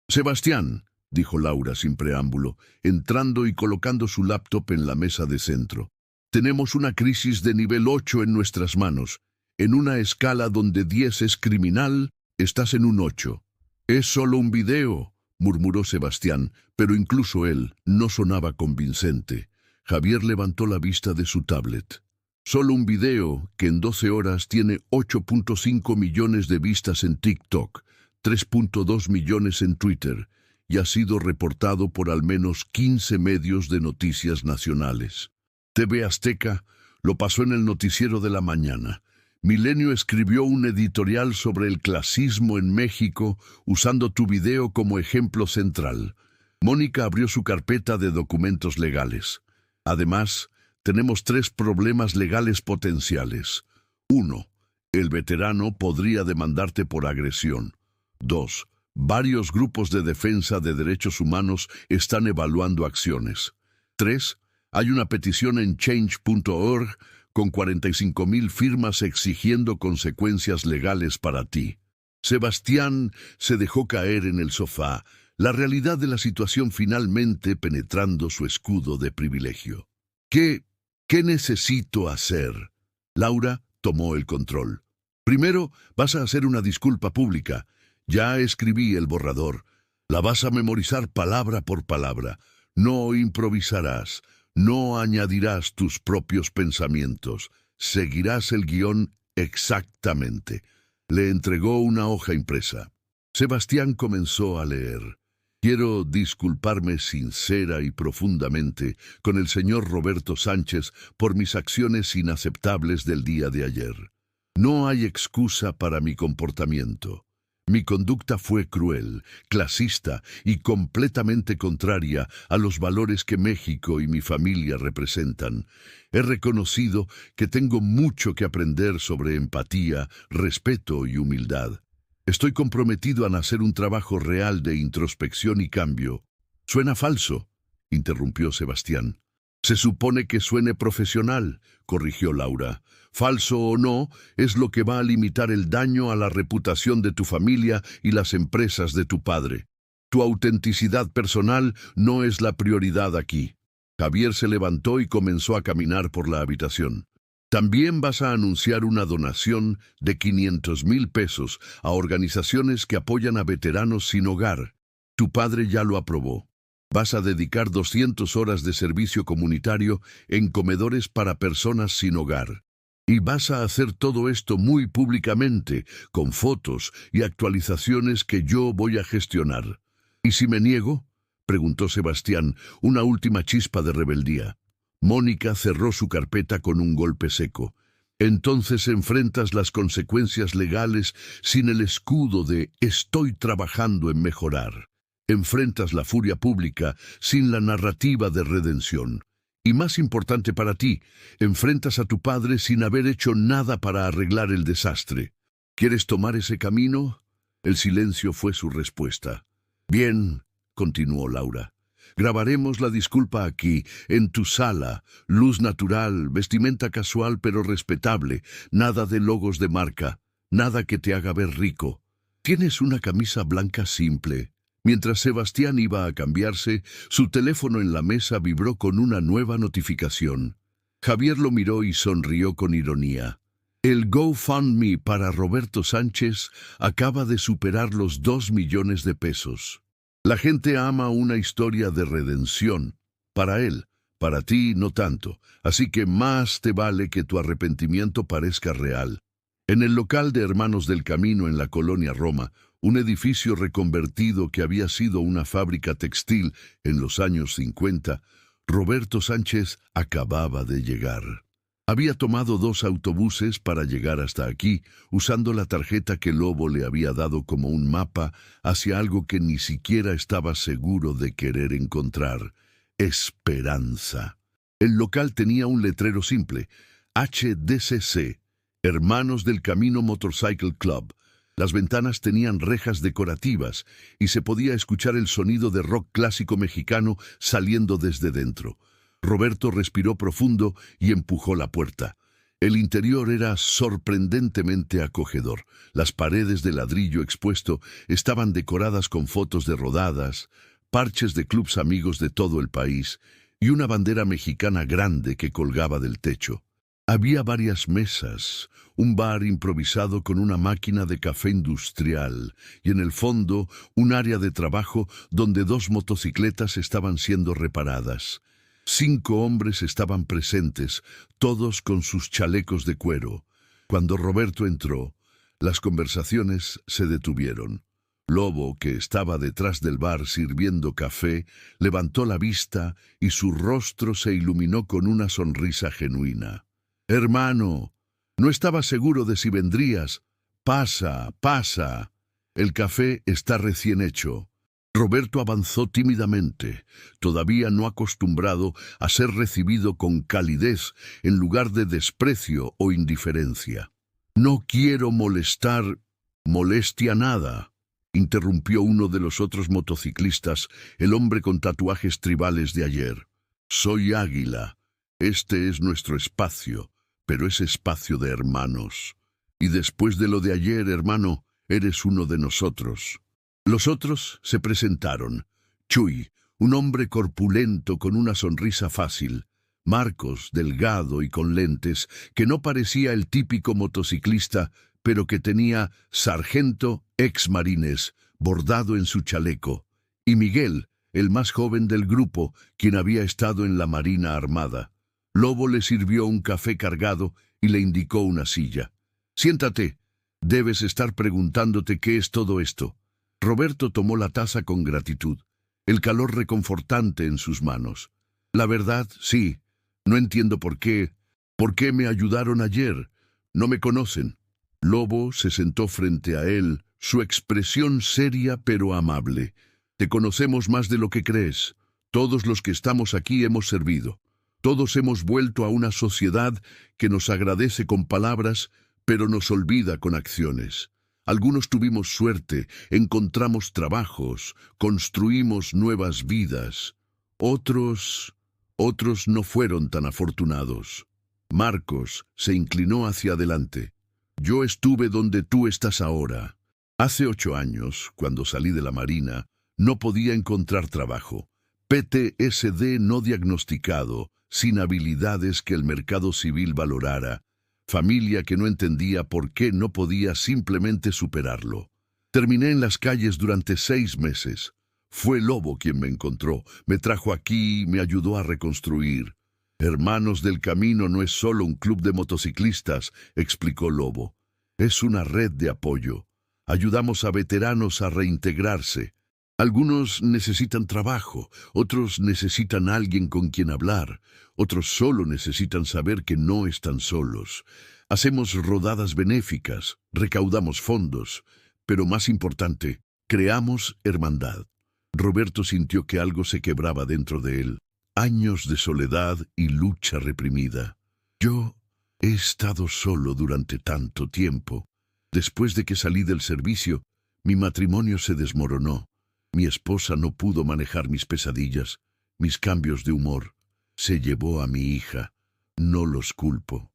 «Sebastián», dijo Laura sin preámbulo, entrando y colocando su laptop en la mesa de centro. «Tenemos una crisis de nivel 8 en nuestras manos. En una escala donde 10 es criminal, estás en un 8. «Es solo un video», murmuró Sebastián, pero incluso él no sonaba convincente. Javier levantó la vista de su tablet. «Solo un video que en 12 horas tiene 8.5 millones de vistas en TikTok, 3.2 millones en Twitter, y ha sido reportado por al menos 15 medios de noticias nacionales. TV Azteca lo pasó en el noticiero de la mañana. Milenio escribió un editorial sobre el clasismo en México usando tu video como ejemplo central. Mónica abrió su carpeta de documentos legales. Además, tenemos 3 problemas legales potenciales. 1. El veterano podría demandarte por agresión. 2. Varios grupos de defensa de derechos humanos están evaluando acciones. 3. Hay una petición en change.org con 45,000 firmas exigiendo consecuencias legales para ti. Sebastián se dejó caer en el sofá, la realidad de la situación finalmente penetrando su escudo de privilegio. ¿Qué necesito hacer? Laura tomó el control. Primero, vas a hacer una disculpa pública. Ya escribí el borrador. La vas a memorizar palabra por palabra. No improvisarás. No añadirás tus propios pensamientos. Seguirás el guión exactamente. Le entregó una hoja impresa. Sebastián comenzó a leer. Quiero disculparme sincera y profundamente con el señor Roberto Sánchez por mis acciones inaceptables del día de ayer. No hay excusa para mi comportamiento. Mi conducta fue cruel, clasista y completamente contraria a los valores que México y mi familia representan. He reconocido que tengo mucho que aprender sobre empatía, respeto y humildad. Estoy comprometido a hacer un trabajo real de introspección y cambio. «Suena falso», interrumpió Sebastián. «Se supone que suene profesional», corrigió Laura. «Falso o no, es lo que va a limitar el daño a la reputación de tu familia y las empresas de tu padre. Tu autenticidad personal no es la prioridad aquí». Javier se levantó y comenzó a caminar por la habitación. «También vas a anunciar una donación de 500,000 pesos a organizaciones que apoyan a veteranos sin hogar. Tu padre ya lo aprobó. Vas a dedicar 200 horas de servicio comunitario en comedores para personas sin hogar. Y vas a hacer todo esto muy públicamente, con fotos y actualizaciones que yo voy a gestionar». «¿Y si me niego?», preguntó Sebastián, una última chispa de rebeldía. Mónica cerró su carpeta con un golpe seco. «Entonces enfrentas las consecuencias legales sin el escudo de «estoy trabajando en mejorar». Enfrentas la furia pública sin la narrativa de redención. Y más importante para ti, enfrentas a tu padre sin haber hecho nada para arreglar el desastre. ¿Quieres tomar ese camino?». El silencio fue su respuesta. «Bien», continuó Laura. «Grabaremos la disculpa aquí, en tu sala. Luz natural, vestimenta casual pero respetable, nada de logos de marca, nada que te haga ver rico. Tienes una camisa blanca simple». Mientras Sebastián iba a cambiarse, su teléfono en la mesa vibró con una nueva notificación. Javier lo miró y sonrió con ironía. El GoFundMe para Roberto Sánchez acaba de superar los 2 millones de pesos. La gente ama una historia de redención. Para él, para ti no tanto, así que más te vale que tu arrepentimiento parezca real. En el local de Hermanos del Camino en la colonia Roma, un edificio reconvertido que había sido una fábrica textil en los años 50, Roberto Sánchez acababa de llegar. Había tomado 2 autobuses para llegar hasta aquí, usando la tarjeta que Lobo le había dado como un mapa hacia algo que ni siquiera estaba seguro de querer encontrar: esperanza. El local tenía un letrero simple: HDCC, Hermanos del Camino Motorcycle Club. Las ventanas tenían rejas decorativas y se podía escuchar el sonido de rock clásico mexicano saliendo desde dentro. Roberto respiró profundo y empujó la puerta. El interior era sorprendentemente acogedor. Las paredes de ladrillo expuesto estaban decoradas con fotos de rodadas, parches de clubs amigos de todo el país y una bandera mexicana grande que colgaba del techo. Había varias mesas, un bar improvisado con una máquina de café industrial y en el fondo un área de trabajo donde 2 motocicletas estaban siendo reparadas. 5 hombres estaban presentes, todos con sus chalecos de cuero. Cuando Roberto entró, las conversaciones se detuvieron. Lobo, que estaba detrás del bar sirviendo café, levantó la vista y su rostro se iluminó con una sonrisa genuina. «Hermano, no estaba seguro de si vendrías. Pasa, pasa. El café está recién hecho». Roberto avanzó tímidamente, todavía no acostumbrado a ser recibido con calidez en lugar de desprecio o indiferencia. «No quiero molestia nada», interrumpió uno de los otros motociclistas, el hombre con tatuajes tribales de ayer. «Soy Águila. Este es nuestro espacio, pero es espacio de hermanos. Y después de lo de ayer, hermano, eres uno de nosotros». Los otros se presentaron. Chuy, un hombre corpulento con una sonrisa fácil. Marcos, delgado y con lentes, que no parecía el típico motociclista, pero que tenía sargento ex marines bordado en su chaleco, y Miguel, el más joven del grupo, quien había estado en la Marina Armada. Lobo le sirvió un café cargado y le indicó una silla. «Siéntate. Debes estar preguntándote qué es todo esto». Roberto tomó la taza con gratitud, el calor reconfortante en sus manos. «La verdad, sí. No entiendo por qué. ¿Por qué me ayudaron ayer? No me conocen». Lobo se sentó frente a él, su expresión seria pero amable. «Te conocemos más de lo que crees. Todos los que estamos aquí hemos servido. Todos hemos vuelto a una sociedad que nos agradece con palabras, pero nos olvida con acciones. Algunos tuvimos suerte, encontramos trabajos, construimos nuevas vidas. Otros no fueron tan afortunados». Marcos se inclinó hacia adelante. «Yo estuve donde tú estás ahora. Hace 8 años, cuando salí de la Marina, no podía encontrar trabajo. PTSD no diagnosticado, sin habilidades que el mercado civil valorara. Familia que no entendía por qué no podía simplemente superarlo. Terminé en las calles durante 6 meses. Fue Lobo quien me encontró, me trajo aquí, me ayudó a reconstruir. Hermanos del Camino no es solo un club de motociclistas», explicó Lobo. «Es una red de apoyo. Ayudamos a veteranos a reintegrarse. Algunos necesitan trabajo, otros necesitan alguien con quien hablar, otros solo necesitan saber que no están solos. Hacemos rodadas benéficas, recaudamos fondos, pero más importante, creamos hermandad». Roberto sintió que algo se quebraba dentro de él. Años de soledad y lucha reprimida. «Yo he estado solo durante tanto tiempo. Después de que salí del servicio, mi matrimonio se desmoronó. Mi esposa no pudo manejar mis pesadillas, mis cambios de humor. Se llevó a mi hija. No los culpo.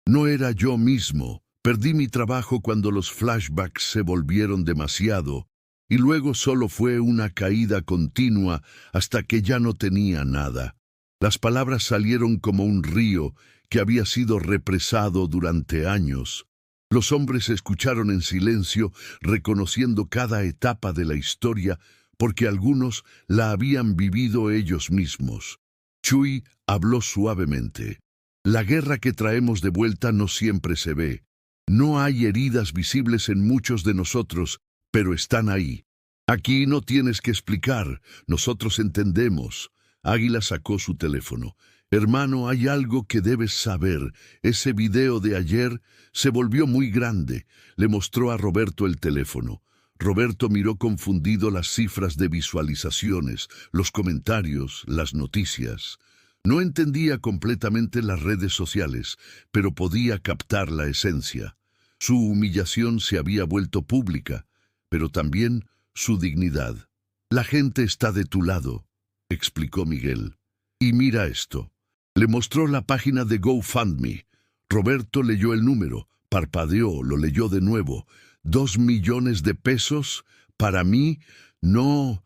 No era yo mismo. Perdí mi trabajo cuando los flashbacks se volvieron demasiado, y luego solo fue una caída continua hasta que ya no tenía nada. Las palabras salieron como un río que había sido represado durante años. Los hombres escucharon en silencio, reconociendo cada etapa de la historia, porque algunos la habían vivido ellos mismos. Chuy habló suavemente. «La guerra que traemos de vuelta no siempre se ve. No hay heridas visibles en muchos de nosotros, pero están ahí. Aquí no tienes que explicar, nosotros entendemos». Águila sacó su teléfono. «Hermano, hay algo que debes saber. Ese video de ayer se volvió muy grande». Le mostró a Roberto el teléfono. Roberto miró confundido las cifras de visualizaciones, los comentarios, las noticias. No entendía completamente las redes sociales, pero podía captar la esencia. Su humillación se había vuelto pública, pero también su dignidad. «La gente está de tu lado», explicó Miguel. «Y mira esto». Le mostró la página de GoFundMe. Roberto leyó el número, parpadeó, lo leyó de nuevo. «2 millones de pesos. Para mí, no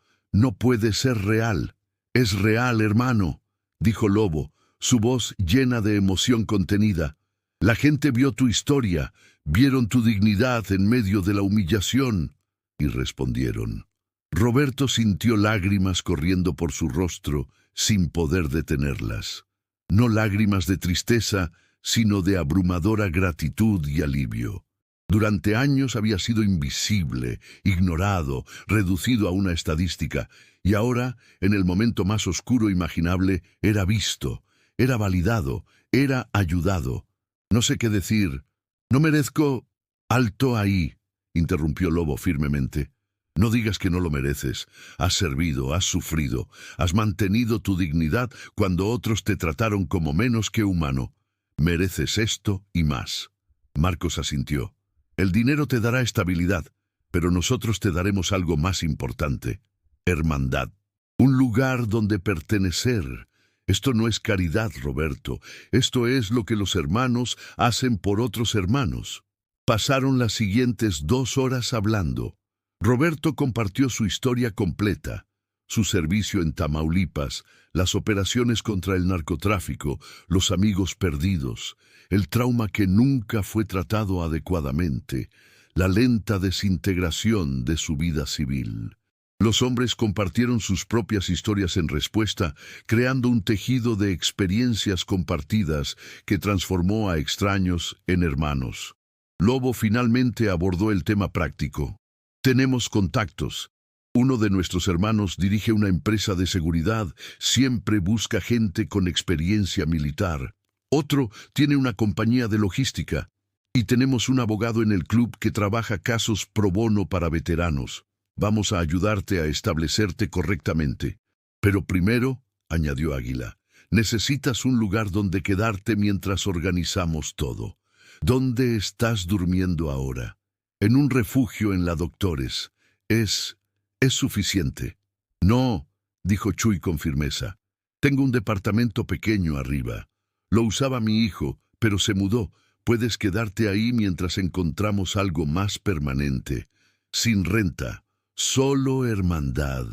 puede ser real». «Es real, hermano», dijo Lobo, su voz llena de emoción contenida. «La gente vio tu historia, vieron tu dignidad en medio de la humillación». Y respondieron. Roberto sintió lágrimas corriendo por su rostro sin poder detenerlas. No lágrimas de tristeza, sino de abrumadora gratitud y alivio. Durante años había sido invisible, ignorado, reducido a una estadística, y ahora, en el momento más oscuro imaginable, era visto, era validado, era ayudado. «No sé qué decir. No merezco...» «Alto ahí», interrumpió Lobo firmemente. «No digas que no lo mereces. Has servido, has sufrido, has mantenido tu dignidad cuando otros te trataron como menos que humano. Mereces esto y más». Marcos asintió. «El dinero te dará estabilidad, pero nosotros te daremos algo más importante. Hermandad. Un lugar donde pertenecer. Esto no es caridad, Roberto. Esto es lo que los hermanos hacen por otros hermanos». Pasaron las siguientes 2 horas hablando. Roberto compartió su historia completa. su servicio en Tamaulipas, las operaciones contra el narcotráfico, los amigos perdidos, el trauma que nunca fue tratado adecuadamente, la lenta desintegración de su vida civil. Los hombres compartieron sus propias historias en respuesta, creando un tejido de experiencias compartidas que transformó a extraños en hermanos. Lobo finalmente abordó el tema práctico. Tenemos contactos. Uno de nuestros hermanos dirige una empresa de seguridad, siempre busca gente con experiencia militar. Otro tiene una compañía de logística. Y tenemos un abogado en el club que trabaja casos pro bono para veteranos. Vamos a ayudarte a establecerte correctamente. Pero primero, añadió Águila, necesitas un lugar donde quedarte mientras organizamos todo. ¿Dónde estás durmiendo ahora? En un refugio en la Doctores. ¿Es suficiente? No, dijo Chuy con firmeza. Tengo un departamento pequeño arriba. Lo usaba mi hijo, pero se mudó. Puedes quedarte ahí mientras encontramos algo más permanente. Sin renta. Solo hermandad.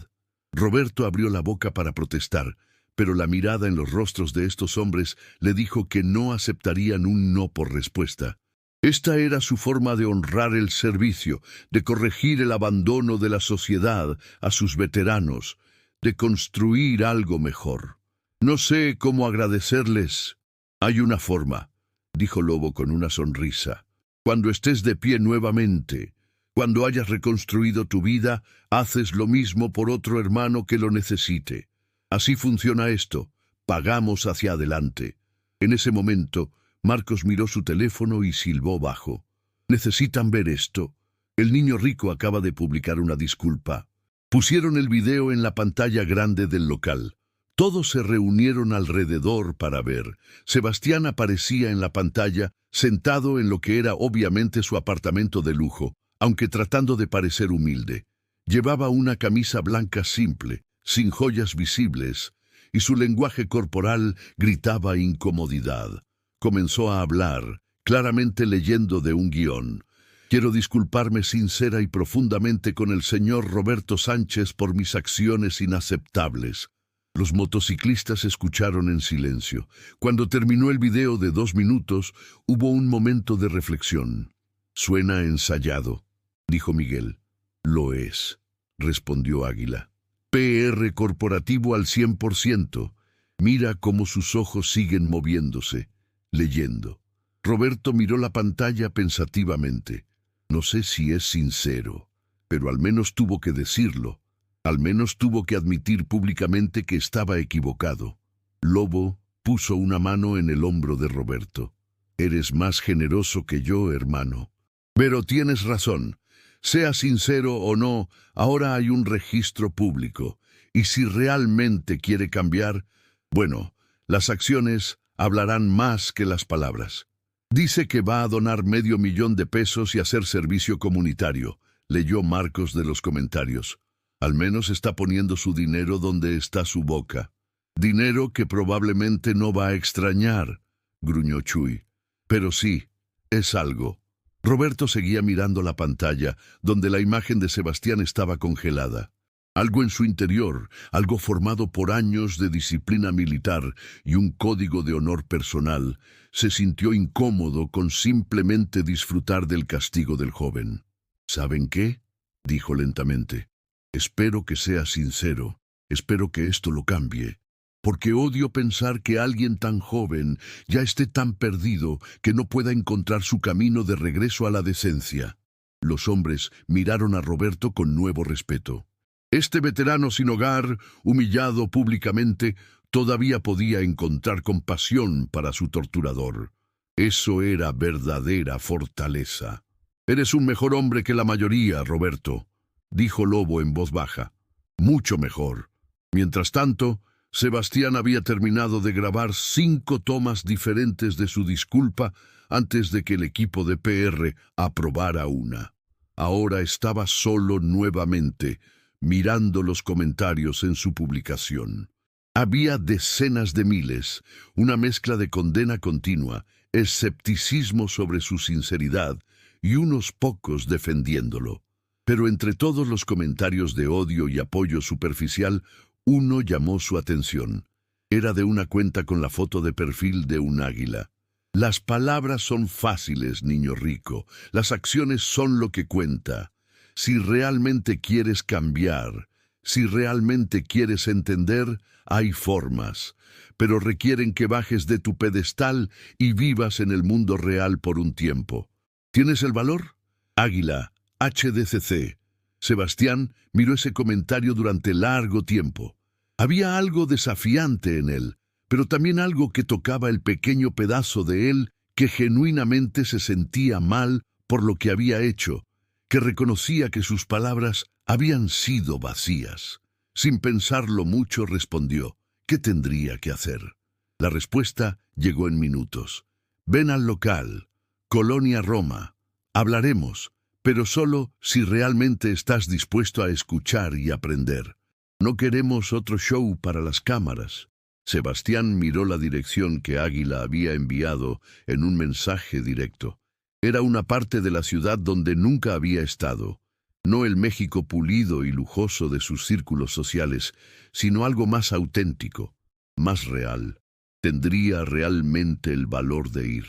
Roberto abrió la boca para protestar, pero la mirada en los rostros de estos hombres le dijo que no aceptarían un no por respuesta. Esta era su forma de honrar el servicio, de corregir el abandono de la sociedad a sus veteranos, de construir algo mejor. No sé cómo agradecerles. Hay una forma, dijo Lobo con una sonrisa. Cuando estés de pie nuevamente, cuando hayas reconstruido tu vida, haces lo mismo por otro hermano que lo necesite. Así funciona esto. Pagamos hacia adelante. En ese momento, Marcos miró su teléfono y silbó bajo. Necesitan ver esto. El niño rico acaba de publicar una disculpa. Pusieron el video en la pantalla grande del local. Todos se reunieron alrededor para ver. Sebastián aparecía en la pantalla, sentado en lo que era obviamente su apartamento de lujo, aunque tratando de parecer humilde. Llevaba una camisa blanca simple, sin joyas visibles, y su lenguaje corporal gritaba incomodidad. Comenzó a hablar, claramente leyendo de un guión. Quiero disculparme sincera y profundamente con el señor Roberto Sánchez por mis acciones inaceptables. Los motociclistas escucharon en silencio. Cuando terminó el video de 2 minutos, hubo un momento de reflexión. Suena ensayado, dijo Miguel. Lo es, respondió Águila. PR corporativo al 100%. Mira cómo sus ojos siguen moviéndose, leyendo. Roberto miró la pantalla pensativamente. No sé si es sincero, pero al menos tuvo que decirlo. Al menos tuvo que admitir públicamente que estaba equivocado. Lobo puso una mano en el hombro de Roberto. Eres más generoso que yo, hermano. Pero tienes razón. Sea sincero o no, ahora hay un registro público. Y si realmente quiere cambiar, bueno, las acciones hablarán más que las palabras. Dice que va a donar $500,000 y hacer servicio comunitario, leyó Marcos de los comentarios. Al menos está poniendo su dinero donde está su boca. Dinero que probablemente no va a extrañar, gruñó Chuy. Pero sí, es algo. Roberto seguía mirando la pantalla, donde la imagen de Sebastián estaba congelada. Algo en su interior, algo formado por años de disciplina militar y un código de honor personal, se sintió incómodo con simplemente disfrutar del castigo del joven. ¿Saben qué?, dijo lentamente. Espero que sea sincero, espero que esto lo cambie, porque odio pensar que alguien tan joven ya esté tan perdido que no pueda encontrar su camino de regreso a la decencia. Los hombres miraron a Roberto con nuevo respeto. Este veterano sin hogar, humillado públicamente, todavía podía encontrar compasión para su torturador. Eso era verdadera fortaleza. Eres un mejor hombre que la mayoría, Roberto, dijo Lobo en voz baja. Mucho mejor. Mientras tanto, Sebastián había terminado de grabar 5 tomas diferentes de su disculpa antes de que el equipo de PR aprobara una. Ahora estaba solo nuevamente, mirando los comentarios en su publicación. Había decenas de miles, una mezcla de condena continua, escepticismo sobre su sinceridad y unos pocos defendiéndolo. Pero entre todos los comentarios de odio y apoyo superficial, uno llamó su atención. Era de una cuenta con la foto de perfil de un águila. Las palabras son fáciles, niño rico. Las acciones son lo que cuenta. Si realmente quieres cambiar, si realmente quieres entender, hay formas, pero requieren que bajes de tu pedestal y vivas en el mundo real por un tiempo. ¿Tienes el valor? Águila, HDCC. Sebastián miró ese comentario durante largo tiempo. Había algo desafiante en él, pero también algo que tocaba el pequeño pedazo de él que genuinamente se sentía mal por lo que había hecho, que reconocía que sus palabras habían sido vacías. Sin pensarlo mucho respondió, ¿qué tendría que hacer? La respuesta llegó en minutos. Ven al local, Colonia Roma. Hablaremos, pero solo si realmente estás dispuesto a escuchar y aprender. No queremos otro show para las cámaras. Sebastián miró la dirección que Águila había enviado en un mensaje directo. Era una parte de la ciudad donde nunca había estado. No el México pulido y lujoso de sus círculos sociales, sino algo más auténtico, más real. Tendría realmente el valor de ir.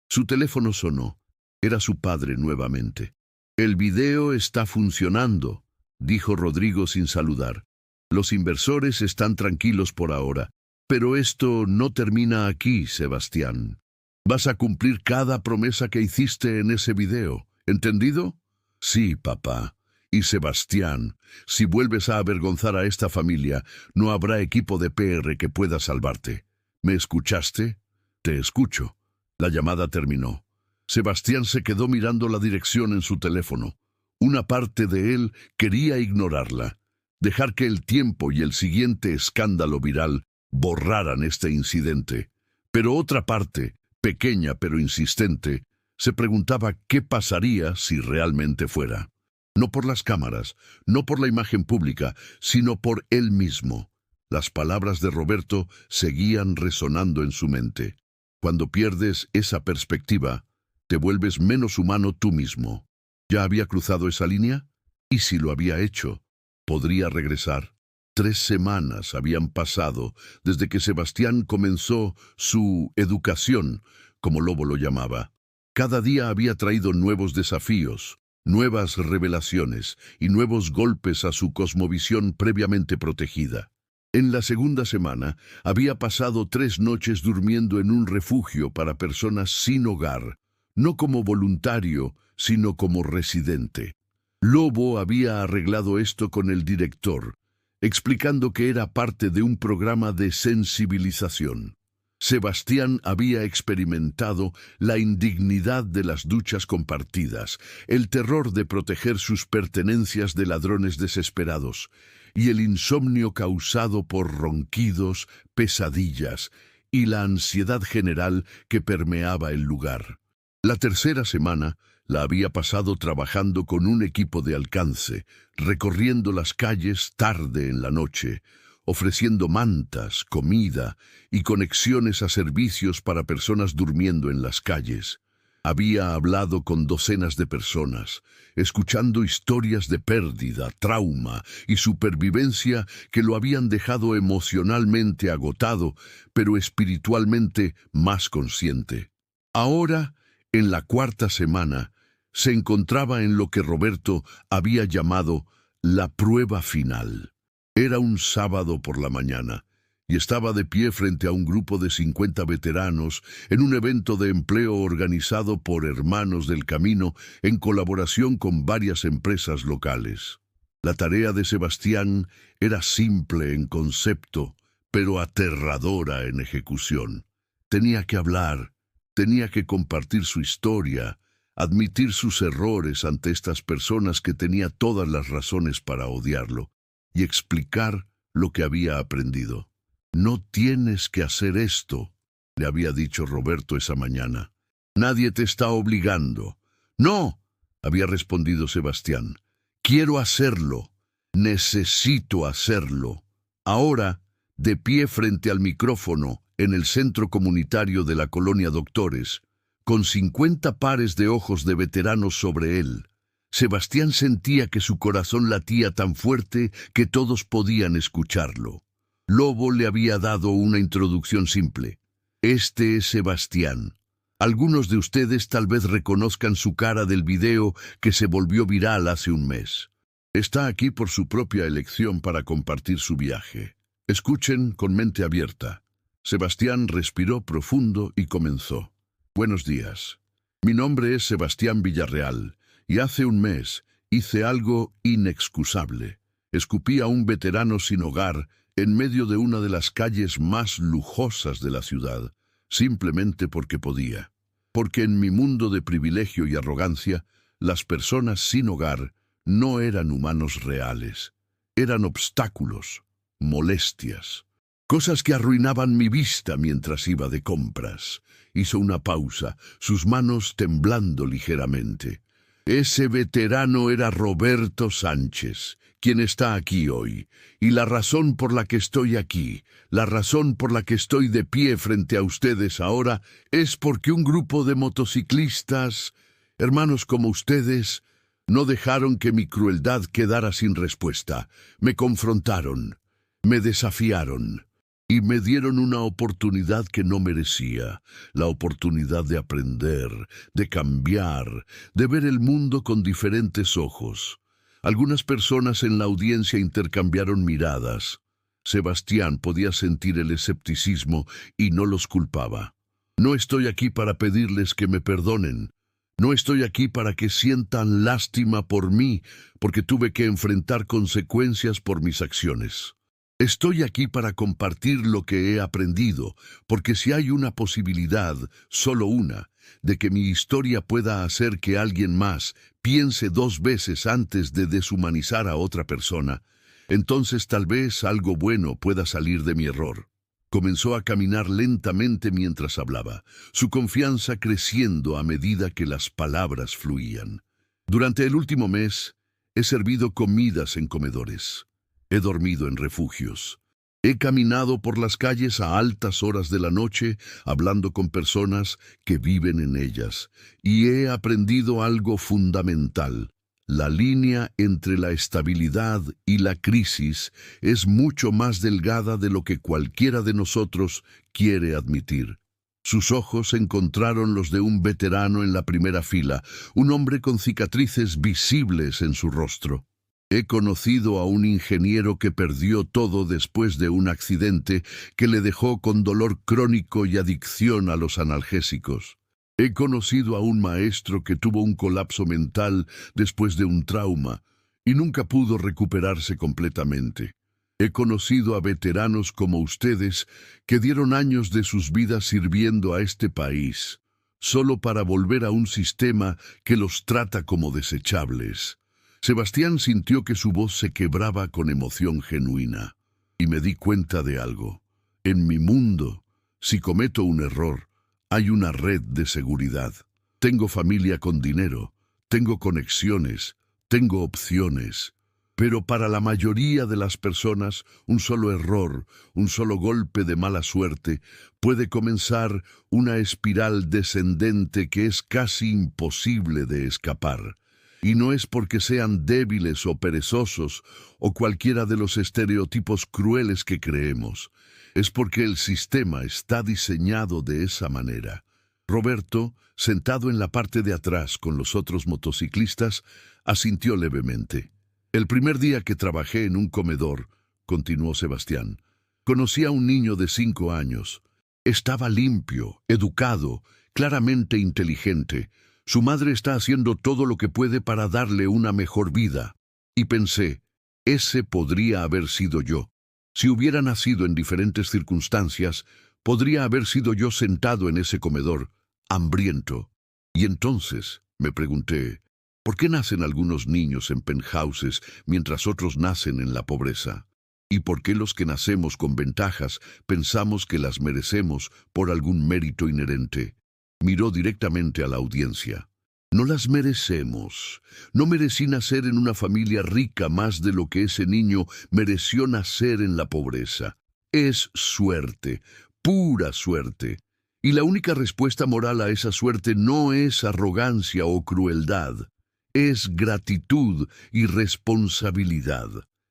Su teléfono sonó. Era su padre nuevamente. «El video está funcionando», dijo Rodrigo sin saludar. «Los inversores están tranquilos por ahora. Pero esto no termina aquí, Sebastián. Vas a cumplir cada promesa que hiciste en ese video, ¿entendido?» «Sí, papá. Y Sebastián, si vuelves a avergonzar a esta familia, no habrá equipo de PR que pueda salvarte. ¿Me escuchaste?» «Te escucho». La llamada terminó. Sebastián se quedó mirando la dirección en su teléfono. Una parte de él quería ignorarla, dejar que el tiempo y el siguiente escándalo viral borraran este incidente. Pero otra parte, pequeña pero insistente, se preguntaba qué pasaría si realmente fuera. No por las cámaras, no por la imagen pública, sino por él mismo. Las palabras de Roberto seguían resonando en su mente. Cuando pierdes esa perspectiva, te vuelves menos humano tú mismo. ¿Ya había cruzado esa línea? ¿Y si lo había hecho? ¿Podría regresar? 3 semanas habían pasado desde que Sebastián comenzó su educación, como Lobo lo llamaba. Cada día había traído nuevos desafíos, nuevas revelaciones y nuevos golpes a su cosmovisión previamente protegida. En la segunda semana había pasado 3 noches durmiendo en un refugio para personas sin hogar, no como voluntario, sino como residente. Lobo había arreglado esto con el director, explicando que era parte de un programa de sensibilización. Sebastián había experimentado la indignidad de las duchas compartidas, el terror de proteger sus pertenencias de ladrones desesperados, y el insomnio causado por ronquidos, pesadillas y la ansiedad general que permeaba el lugar. La tercera semana la había pasado trabajando con un equipo de alcance, recorriendo las calles tarde en la noche, ofreciendo mantas, comida y conexiones a servicios para personas durmiendo en las calles. Había hablado con docenas de personas, escuchando historias de pérdida, trauma y supervivencia que lo habían dejado emocionalmente agotado, pero espiritualmente más consciente. Ahora, en la cuarta semana, se encontraba en lo que Roberto había llamado la prueba final. Era un sábado por la mañana, y estaba de pie frente a un grupo de 50 veteranos en un evento de empleo organizado por Hermanos del Camino en colaboración con varias empresas locales. La tarea de Sebastián era simple en concepto, pero aterradora en ejecución. Tenía que hablar, tenía que compartir su historia, admitir sus errores ante estas personas que tenía todas las razones para odiarlo, y explicar lo que había aprendido. «No tienes que hacer esto», le había dicho Roberto esa mañana. «Nadie te está obligando». «No», había respondido Sebastián. «Quiero hacerlo. Necesito hacerlo». Ahora, de pie frente al micrófono, en el centro comunitario de la colonia Doctores, con 50 pares de ojos de veteranos sobre él, Sebastián sentía que su corazón latía tan fuerte que todos podían escucharlo. Lobo le había dado una introducción simple. Este es Sebastián. Algunos de ustedes tal vez reconozcan su cara del video que se volvió viral hace un mes. Está aquí por su propia elección para compartir su viaje. Escuchen con mente abierta. Sebastián respiró profundo y comenzó. Buenos días. Mi nombre es Sebastián Villarreal y hace un mes hice algo inexcusable. Escupí a un veterano sin hogar en medio de una de las calles más lujosas de la ciudad, simplemente porque podía. Porque en mi mundo de privilegio y arrogancia, las personas sin hogar no eran humanos reales. Eran obstáculos, molestias, cosas que arruinaban mi vista mientras iba de compras. Hizo una pausa, sus manos temblando ligeramente. Ese veterano era Roberto Sánchez, quien está aquí hoy. Y la razón por la que estoy aquí, la razón por la que estoy de pie frente a ustedes ahora, es porque un grupo de motociclistas, hermanos como ustedes, no dejaron que mi crueldad quedara sin respuesta. Me confrontaron, me desafiaron y me dieron una oportunidad que no merecía, la oportunidad de aprender, de cambiar, de ver el mundo con diferentes ojos. Algunas personas en la audiencia intercambiaron miradas. Sebastián podía sentir el escepticismo y no los culpaba. No estoy aquí para pedirles que me perdonen. No estoy aquí para que sientan lástima por mí, porque tuve que enfrentar consecuencias por mis acciones. Estoy aquí para compartir lo que he aprendido, porque si hay una posibilidad, solo una, de que mi historia pueda hacer que alguien más piense 2 veces antes de deshumanizar a otra persona, entonces tal vez algo bueno pueda salir de mi error. Comenzó a caminar lentamente mientras hablaba, su confianza creciendo a medida que las palabras fluían. Durante el último mes, he servido comidas en comedores. He dormido en refugios. He caminado por las calles a altas horas de la noche, hablando con personas que viven en ellas, y he aprendido algo fundamental. La línea entre la estabilidad y la crisis es mucho más delgada de lo que cualquiera de nosotros quiere admitir. Sus ojos encontraron los de un veterano en la primera fila, un hombre con cicatrices visibles en su rostro. He conocido a un ingeniero que perdió todo después de un accidente que le dejó con dolor crónico y adicción a los analgésicos. He conocido a un maestro que tuvo un colapso mental después de un trauma y nunca pudo recuperarse completamente. He conocido a veteranos como ustedes que dieron años de sus vidas sirviendo a este país, solo para volver a un sistema que los trata como desechables. Sebastián sintió que su voz se quebraba con emoción genuina. Y me di cuenta de algo. En mi mundo, si cometo un error, hay una red de seguridad. Tengo familia con dinero, tengo conexiones, tengo opciones. Pero para la mayoría de las personas, un solo error, un solo golpe de mala suerte, puede comenzar una espiral descendente que es casi imposible de escapar. Y no es porque sean débiles o perezosos o cualquiera de los estereotipos crueles que creemos. Es porque el sistema está diseñado de esa manera. Roberto, sentado en la parte de atrás con los otros motociclistas, asintió levemente. El primer día que trabajé en un comedor, continuó Sebastián, conocí a un niño de 5 años. Estaba limpio, educado, claramente inteligente. Su madre está haciendo todo lo que puede para darle una mejor vida. Y pensé, ese podría haber sido yo. Si hubiera nacido en diferentes circunstancias, podría haber sido yo sentado en ese comedor, hambriento. Y entonces, me pregunté, ¿por qué nacen algunos niños en penthouses mientras otros nacen en la pobreza? ¿Y por qué los que nacemos con ventajas pensamos que las merecemos por algún mérito inherente? Miró directamente a la audiencia. No las merecemos. No merecí nacer en una familia rica más de lo que ese niño mereció nacer en la pobreza. Es suerte, pura suerte. Y la única respuesta moral a esa suerte no es arrogancia o crueldad. es gratitud y responsabilidad.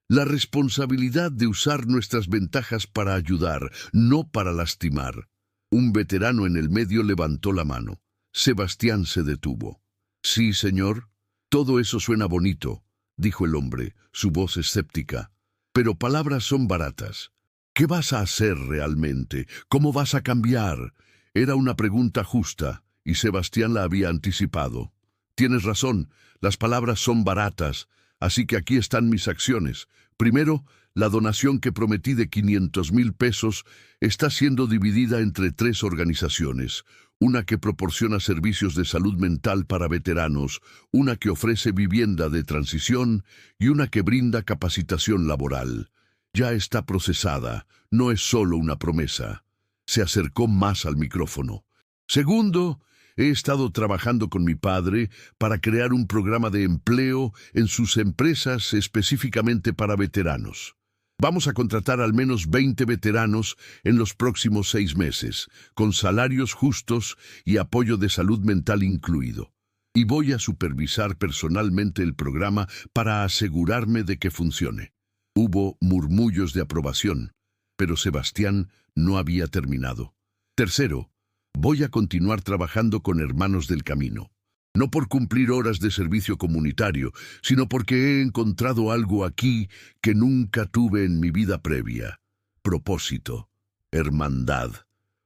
La responsabilidad de usar nuestras ventajas para ayudar, no para lastimar. Un veterano en el medio levantó la mano. Sebastián se detuvo. «Sí, señor. Todo eso suena bonito», dijo el hombre, su voz escéptica. «Pero palabras son baratas. ¿Qué vas a hacer realmente? ¿Cómo vas a cambiar?» Era una pregunta justa, y Sebastián la había anticipado. «Tienes razón, las palabras son baratas, así que aquí están mis acciones. Primero, la donación que prometí de 500,000 pesos está siendo dividida entre 3 organizaciones. Una que proporciona servicios de salud mental para veteranos, una que ofrece vivienda de transición y una que brinda capacitación laboral. Ya está procesada, no es solo una promesa». Se acercó más al micrófono. «Segundo, he estado trabajando con mi padre para crear un programa de empleo en sus empresas específicamente para veteranos. Vamos a contratar al menos 20 veteranos en los próximos 6 meses, con salarios justos y apoyo de salud mental incluido. Y voy a supervisar personalmente el programa para asegurarme de que funcione». Hubo murmullos de aprobación, pero Sebastián no había terminado. «Tercero, voy a continuar trabajando con Hermanos del Camino. No por cumplir horas de servicio comunitario, sino porque he encontrado algo aquí que nunca tuve en mi vida previa. Propósito, hermandad,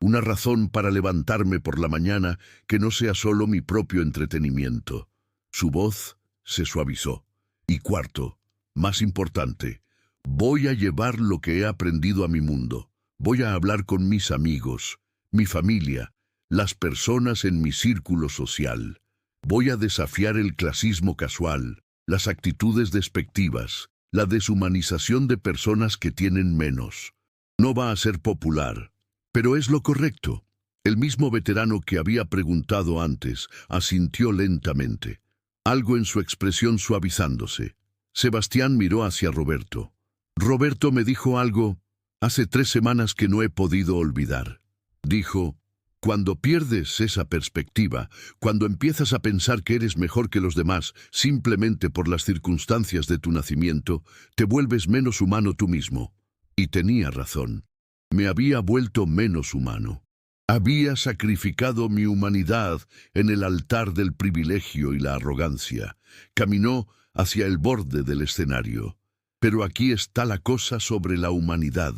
una razón para levantarme por la mañana que no sea solo mi propio entretenimiento». Su voz se suavizó. «Y cuarto, más importante, voy a llevar lo que he aprendido a mi mundo. Voy a hablar con mis amigos, mi familia, las personas en mi círculo social. Voy a desafiar el clasismo casual, las actitudes despectivas, la deshumanización de personas que tienen menos. No va a ser popular, pero es lo correcto». El mismo veterano que había preguntado antes asintió lentamente, algo en su expresión suavizándose. Sebastián miró hacia Roberto. «Roberto me dijo algo hace 3 semanas que no he podido olvidar». Dijo: «Cuando pierdes esa perspectiva, cuando empiezas a pensar que eres mejor que los demás simplemente por las circunstancias de tu nacimiento, te vuelves menos humano tú mismo». Y tenía razón. Me había vuelto menos humano. Había sacrificado mi humanidad en el altar del privilegio y la arrogancia. Caminó hacia el borde del escenario. Pero aquí está la cosa sobre la humanidad.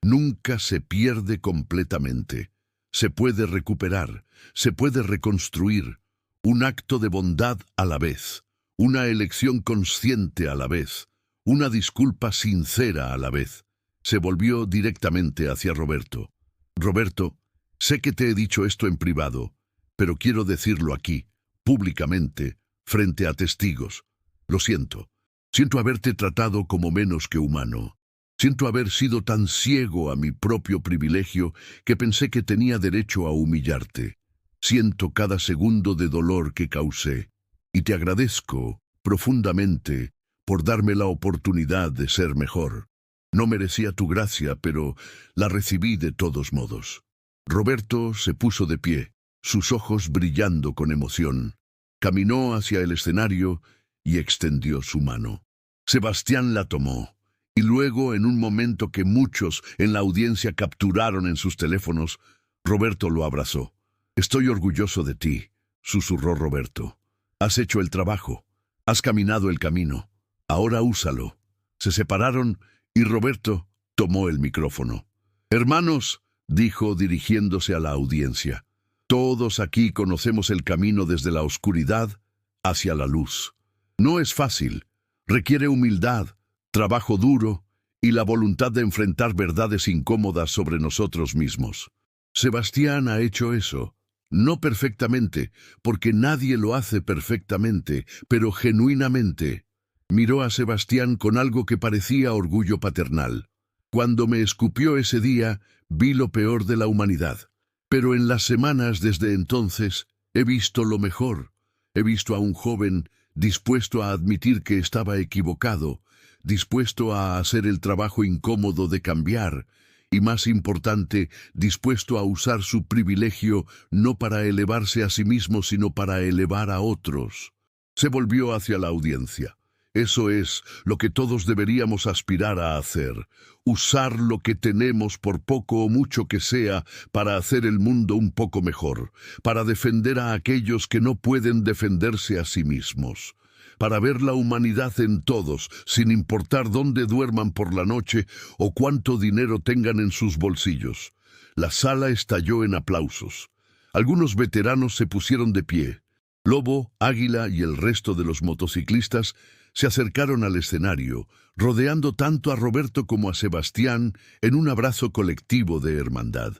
Nunca se pierde completamente. Se puede recuperar, se puede reconstruir. Un acto de bondad a la vez, una elección consciente a la vez, una disculpa sincera a la vez. Se volvió directamente hacia Roberto. «Roberto, sé que te he dicho esto en privado, pero quiero decirlo aquí, públicamente, frente a testigos. Lo siento. Siento haberte tratado como menos que humano. Siento haber sido tan ciego a mi propio privilegio que pensé que tenía derecho a humillarte. Siento cada segundo de dolor que causé, y te agradezco profundamente por darme la oportunidad de ser mejor. No merecía tu gracia, pero la recibí de todos modos». Roberto se puso de pie, sus ojos brillando con emoción. Caminó hacia el escenario y extendió su mano. Sebastián la tomó, y luego, en un momento que muchos en la audiencia capturaron en sus teléfonos, Roberto lo abrazó. «Estoy orgulloso de ti», susurró Roberto. «Has hecho el trabajo, has caminado el camino. Ahora úsalo». Se separaron y Roberto tomó el micrófono. «Hermanos», dijo dirigiéndose a la audiencia, «todos aquí conocemos el camino desde la oscuridad hacia la luz. No es fácil, requiere humildad, trabajo duro y la voluntad de enfrentar verdades incómodas sobre nosotros mismos. Sebastián ha hecho eso, no perfectamente, porque nadie lo hace perfectamente, pero genuinamente». Miró a Sebastián con algo que parecía orgullo paternal. «Cuando me escupió ese día, vi lo peor de la humanidad. Pero en las semanas desde entonces, he visto lo mejor. He visto a un joven dispuesto a admitir que estaba equivocado, dispuesto a hacer el trabajo incómodo de cambiar, y más importante, dispuesto a usar su privilegio no para elevarse a sí mismo, sino para elevar a otros». Se volvió hacia la audiencia. Eso es lo que todos deberíamos aspirar a hacer. Usar lo que tenemos, por poco o mucho que sea, para hacer el mundo un poco mejor, para defender a aquellos que no pueden defenderse a sí mismos, para ver la humanidad en todos, sin importar dónde duerman por la noche o cuánto dinero tengan en sus bolsillos. La sala estalló en aplausos. Algunos veteranos se pusieron de pie. Lobo, Águila y el resto de los motociclistas se acercaron al escenario, rodeando tanto a Roberto como a Sebastián en un abrazo colectivo de hermandad.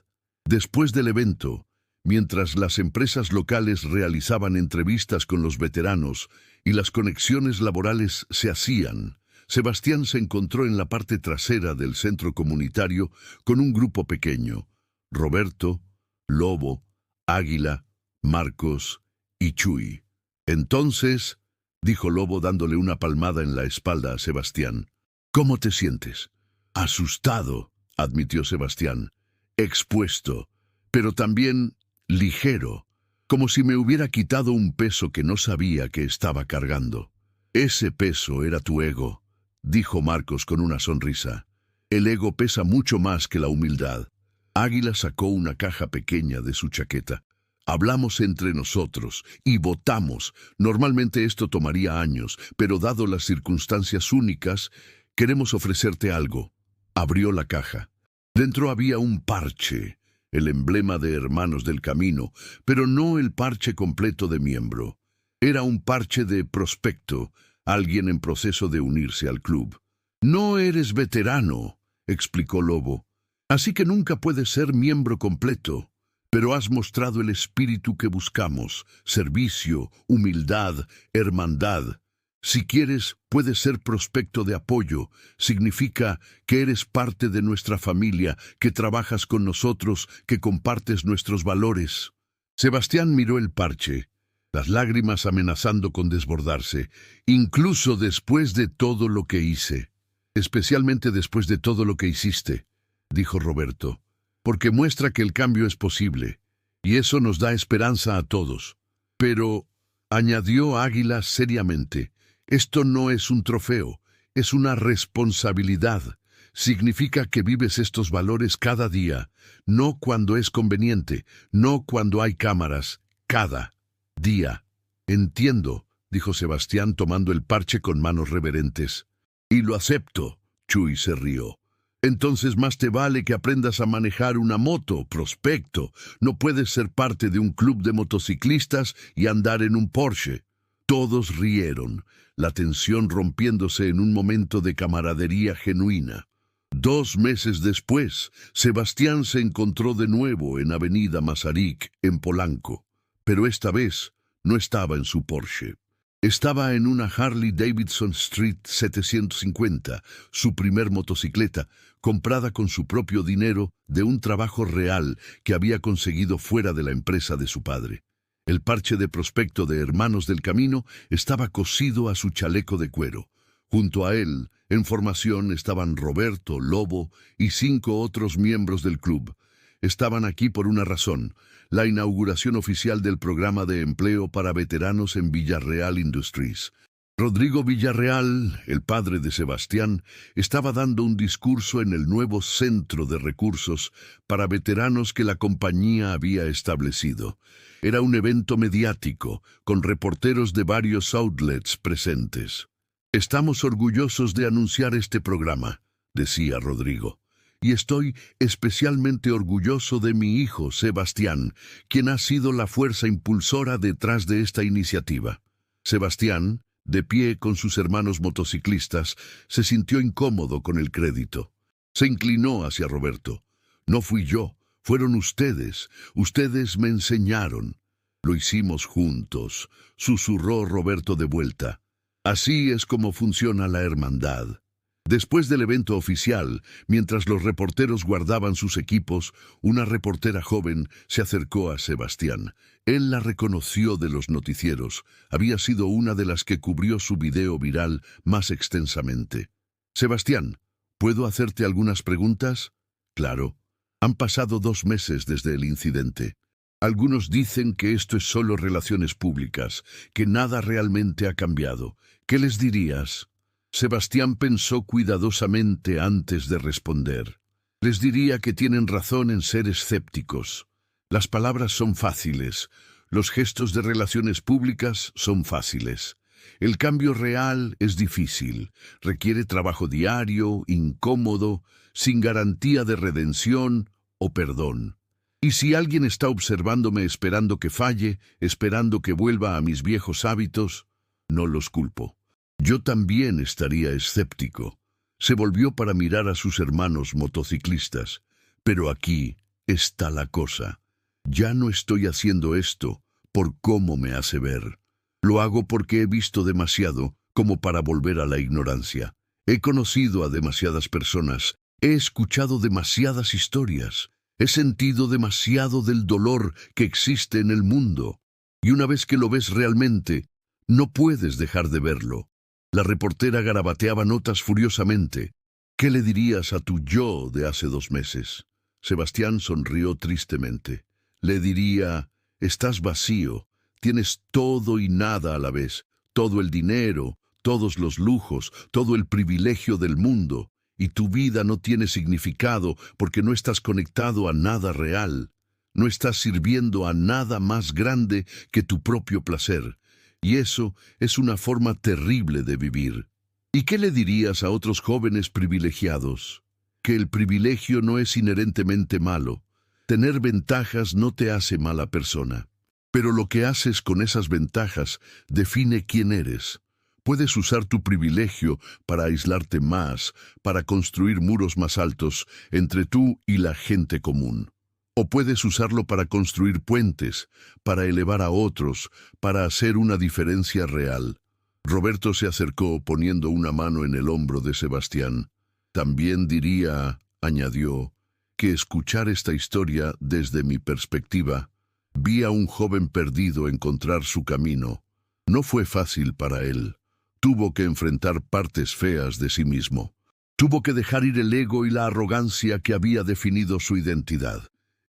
Después del evento, mientras las empresas locales realizaban entrevistas con los veteranos y las conexiones laborales se hacían, Sebastián se encontró en la parte trasera del centro comunitario con un grupo pequeño: Roberto, Lobo, Águila, Marcos y Chuy. Entonces, dijo Lobo dándole una palmada en la espalda a Sebastián, ¿cómo te sientes? Asustado, admitió Sebastián, expuesto, pero también ligero, como si me hubiera quitado un peso que no sabía que estaba cargando. Ese peso era tu ego, dijo Marcos con una sonrisa. El ego pesa mucho más que la humildad. Águila sacó una caja pequeña de su chaqueta. Hablamos entre nosotros y votamos. Normalmente esto tomaría años, pero dado las circunstancias únicas, queremos ofrecerte algo. Abrió la caja. Dentro había un parche, el emblema de Hermanos del Camino, pero no el parche completo de miembro. Era un parche de prospecto, alguien en proceso de unirse al club. No eres veterano, explicó Lobo, así que nunca puedes ser miembro completo. Pero has mostrado el espíritu que buscamos: servicio, humildad, hermandad. Si quieres, puedes ser prospecto de apoyo. Significa que eres parte de nuestra familia, que trabajas con nosotros, que compartes nuestros valores. Sebastián miró el parche, las lágrimas amenazando con desbordarse, incluso después de todo lo que hice. Especialmente después de todo lo que hiciste, dijo Roberto, porque muestra que el cambio es posible, y eso nos da esperanza a todos. Pero, añadió Águila seriamente, esto no es un trofeo, es una responsabilidad. Significa que vives estos valores cada día, no cuando es conveniente, no cuando hay cámaras, cada día. Entiendo, dijo Sebastián tomando el parche con manos reverentes. Y lo acepto, Chuy se rió. Entonces más te vale que aprendas a manejar una moto, prospecto. No puedes ser parte de un club de motociclistas y andar en un Porsche. Todos rieron, la tensión rompiéndose en un momento de camaradería genuina. 2 meses después, Sebastián se encontró de nuevo en Avenida Masaryk, en Polanco. Pero esta vez no estaba en su Porsche. Estaba en una Harley Davidson Street 750, su primer motocicleta, comprada con su propio dinero de un trabajo real que había conseguido fuera de la empresa de su padre. El parche de prospecto de Hermanos del Camino estaba cosido a su chaleco de cuero. Junto a él, en formación, estaban Roberto, Lobo y 5 otros miembros del club. Estaban aquí por una razón: la inauguración oficial del programa de empleo para veteranos en Villarreal Industries. Rodrigo Villarreal, el padre de Sebastián, estaba dando un discurso en el nuevo centro de recursos para veteranos que la compañía había establecido. Era un evento mediático, con reporteros de varios outlets presentes. Estamos orgullosos de anunciar este programa, decía Rodrigo. Y estoy especialmente orgulloso de mi hijo, Sebastián, quien ha sido la fuerza impulsora detrás de esta iniciativa. Sebastián, de pie con sus hermanos motociclistas, se sintió incómodo con el crédito. Se inclinó hacia Roberto. No fui yo, fueron ustedes. Ustedes me enseñaron. Lo hicimos juntos, susurró Roberto de vuelta. Así es como funciona la hermandad. Después del evento oficial, mientras los reporteros guardaban sus equipos, una reportera joven se acercó a Sebastián. Él la reconoció de los noticieros. Había sido una de las que cubrió su video viral más extensamente. Sebastián, ¿puedo hacerte algunas preguntas? Claro. Han pasado 2 meses desde el incidente. Algunos dicen que esto es solo relaciones públicas, que nada realmente ha cambiado. ¿Qué les dirías? Sebastián pensó cuidadosamente antes de responder. Les diría que tienen razón en ser escépticos. Las palabras son fáciles, los gestos de relaciones públicas son fáciles. El cambio real es difícil, requiere trabajo diario, incómodo, sin garantía de redención o perdón. Y si alguien está observándome esperando que falle, esperando que vuelva a mis viejos hábitos, no los culpo. Yo también estaría escéptico. Se volvió para mirar a sus hermanos motociclistas. Pero aquí está la cosa. Ya no estoy haciendo esto por cómo me hace ver. Lo hago porque he visto demasiado como para volver a la ignorancia. He conocido a demasiadas personas. He escuchado demasiadas historias. He sentido demasiado del dolor que existe en el mundo. Y una vez que lo ves realmente, no puedes dejar de verlo. La reportera garabateaba notas furiosamente. ¿Qué le dirías a tu yo de hace 2 meses? Sebastián sonrió tristemente. Le diría, estás vacío, tienes todo y nada a la vez, todo el dinero, todos los lujos, todo el privilegio del mundo, y tu vida no tiene significado porque no estás conectado a nada real. No estás sirviendo a nada más grande que tu propio placer. Y eso es una forma terrible de vivir. ¿Y qué le dirías a otros jóvenes privilegiados? Que el privilegio no es inherentemente malo. Tener ventajas no te hace mala persona. Pero lo que haces con esas ventajas define quién eres. Puedes usar tu privilegio para aislarte más, para construir muros más altos entre tú y la gente común. O puedes usarlo para construir puentes, para elevar a otros, para hacer una diferencia real. Roberto se acercó poniendo una mano en el hombro de Sebastián. También diría, añadió, que escuchar esta historia desde mi perspectiva, vi a un joven perdido encontrar su camino. No fue fácil para él. Tuvo que enfrentar partes feas de sí mismo. Tuvo que dejar ir el ego y la arrogancia que había definido su identidad.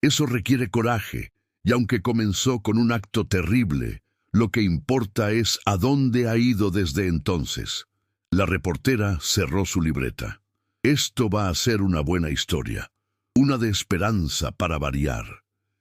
Eso requiere coraje, y aunque comenzó con un acto terrible, lo que importa es a dónde ha ido desde entonces. La reportera cerró su libreta. Esto va a ser una buena historia, una de esperanza para variar.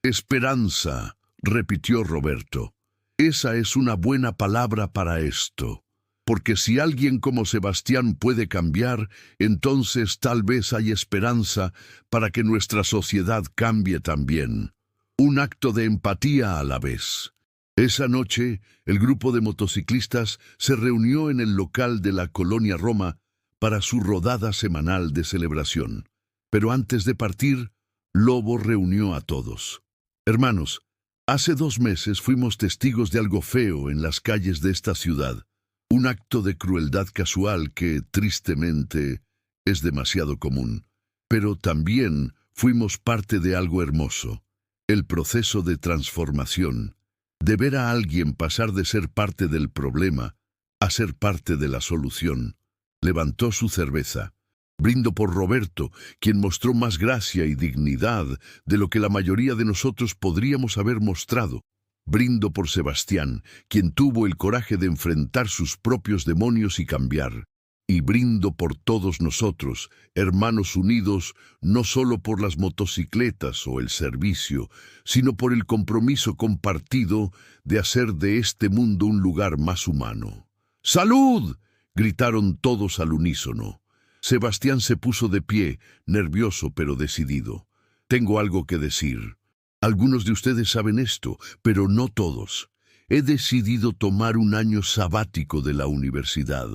Esperanza, repitió Roberto. Esa es una buena palabra para esto. Porque si alguien como Sebastián puede cambiar, entonces tal vez hay esperanza para que nuestra sociedad cambie también. Un acto de empatía a la vez. Esa noche, el grupo de motociclistas se reunió en el local de la Colonia Roma para su rodada semanal de celebración. Pero antes de partir, Lobo reunió a todos. Hermanos, hace 2 meses fuimos testigos de algo feo en las calles de esta ciudad. Un acto de crueldad casual que, tristemente, es demasiado común. Pero también fuimos parte de algo hermoso, el proceso de transformación, de ver a alguien pasar de ser parte del problema a ser parte de la solución. Levantó su cerveza. Brindo por Roberto, quien mostró más gracia y dignidad de lo que la mayoría de nosotros podríamos haber mostrado. Brindo por Sebastián, quien tuvo el coraje de enfrentar sus propios demonios y cambiar. Y brindo por todos nosotros, hermanos unidos, no solo por las motocicletas o el servicio, sino por el compromiso compartido de hacer de este mundo un lugar más humano. ¡Salud!, gritaron todos al unísono. Sebastián se puso de pie, nervioso pero decidido. Tengo algo que decir. Algunos de ustedes saben esto, pero no todos. He decidido tomar un año sabático de la universidad.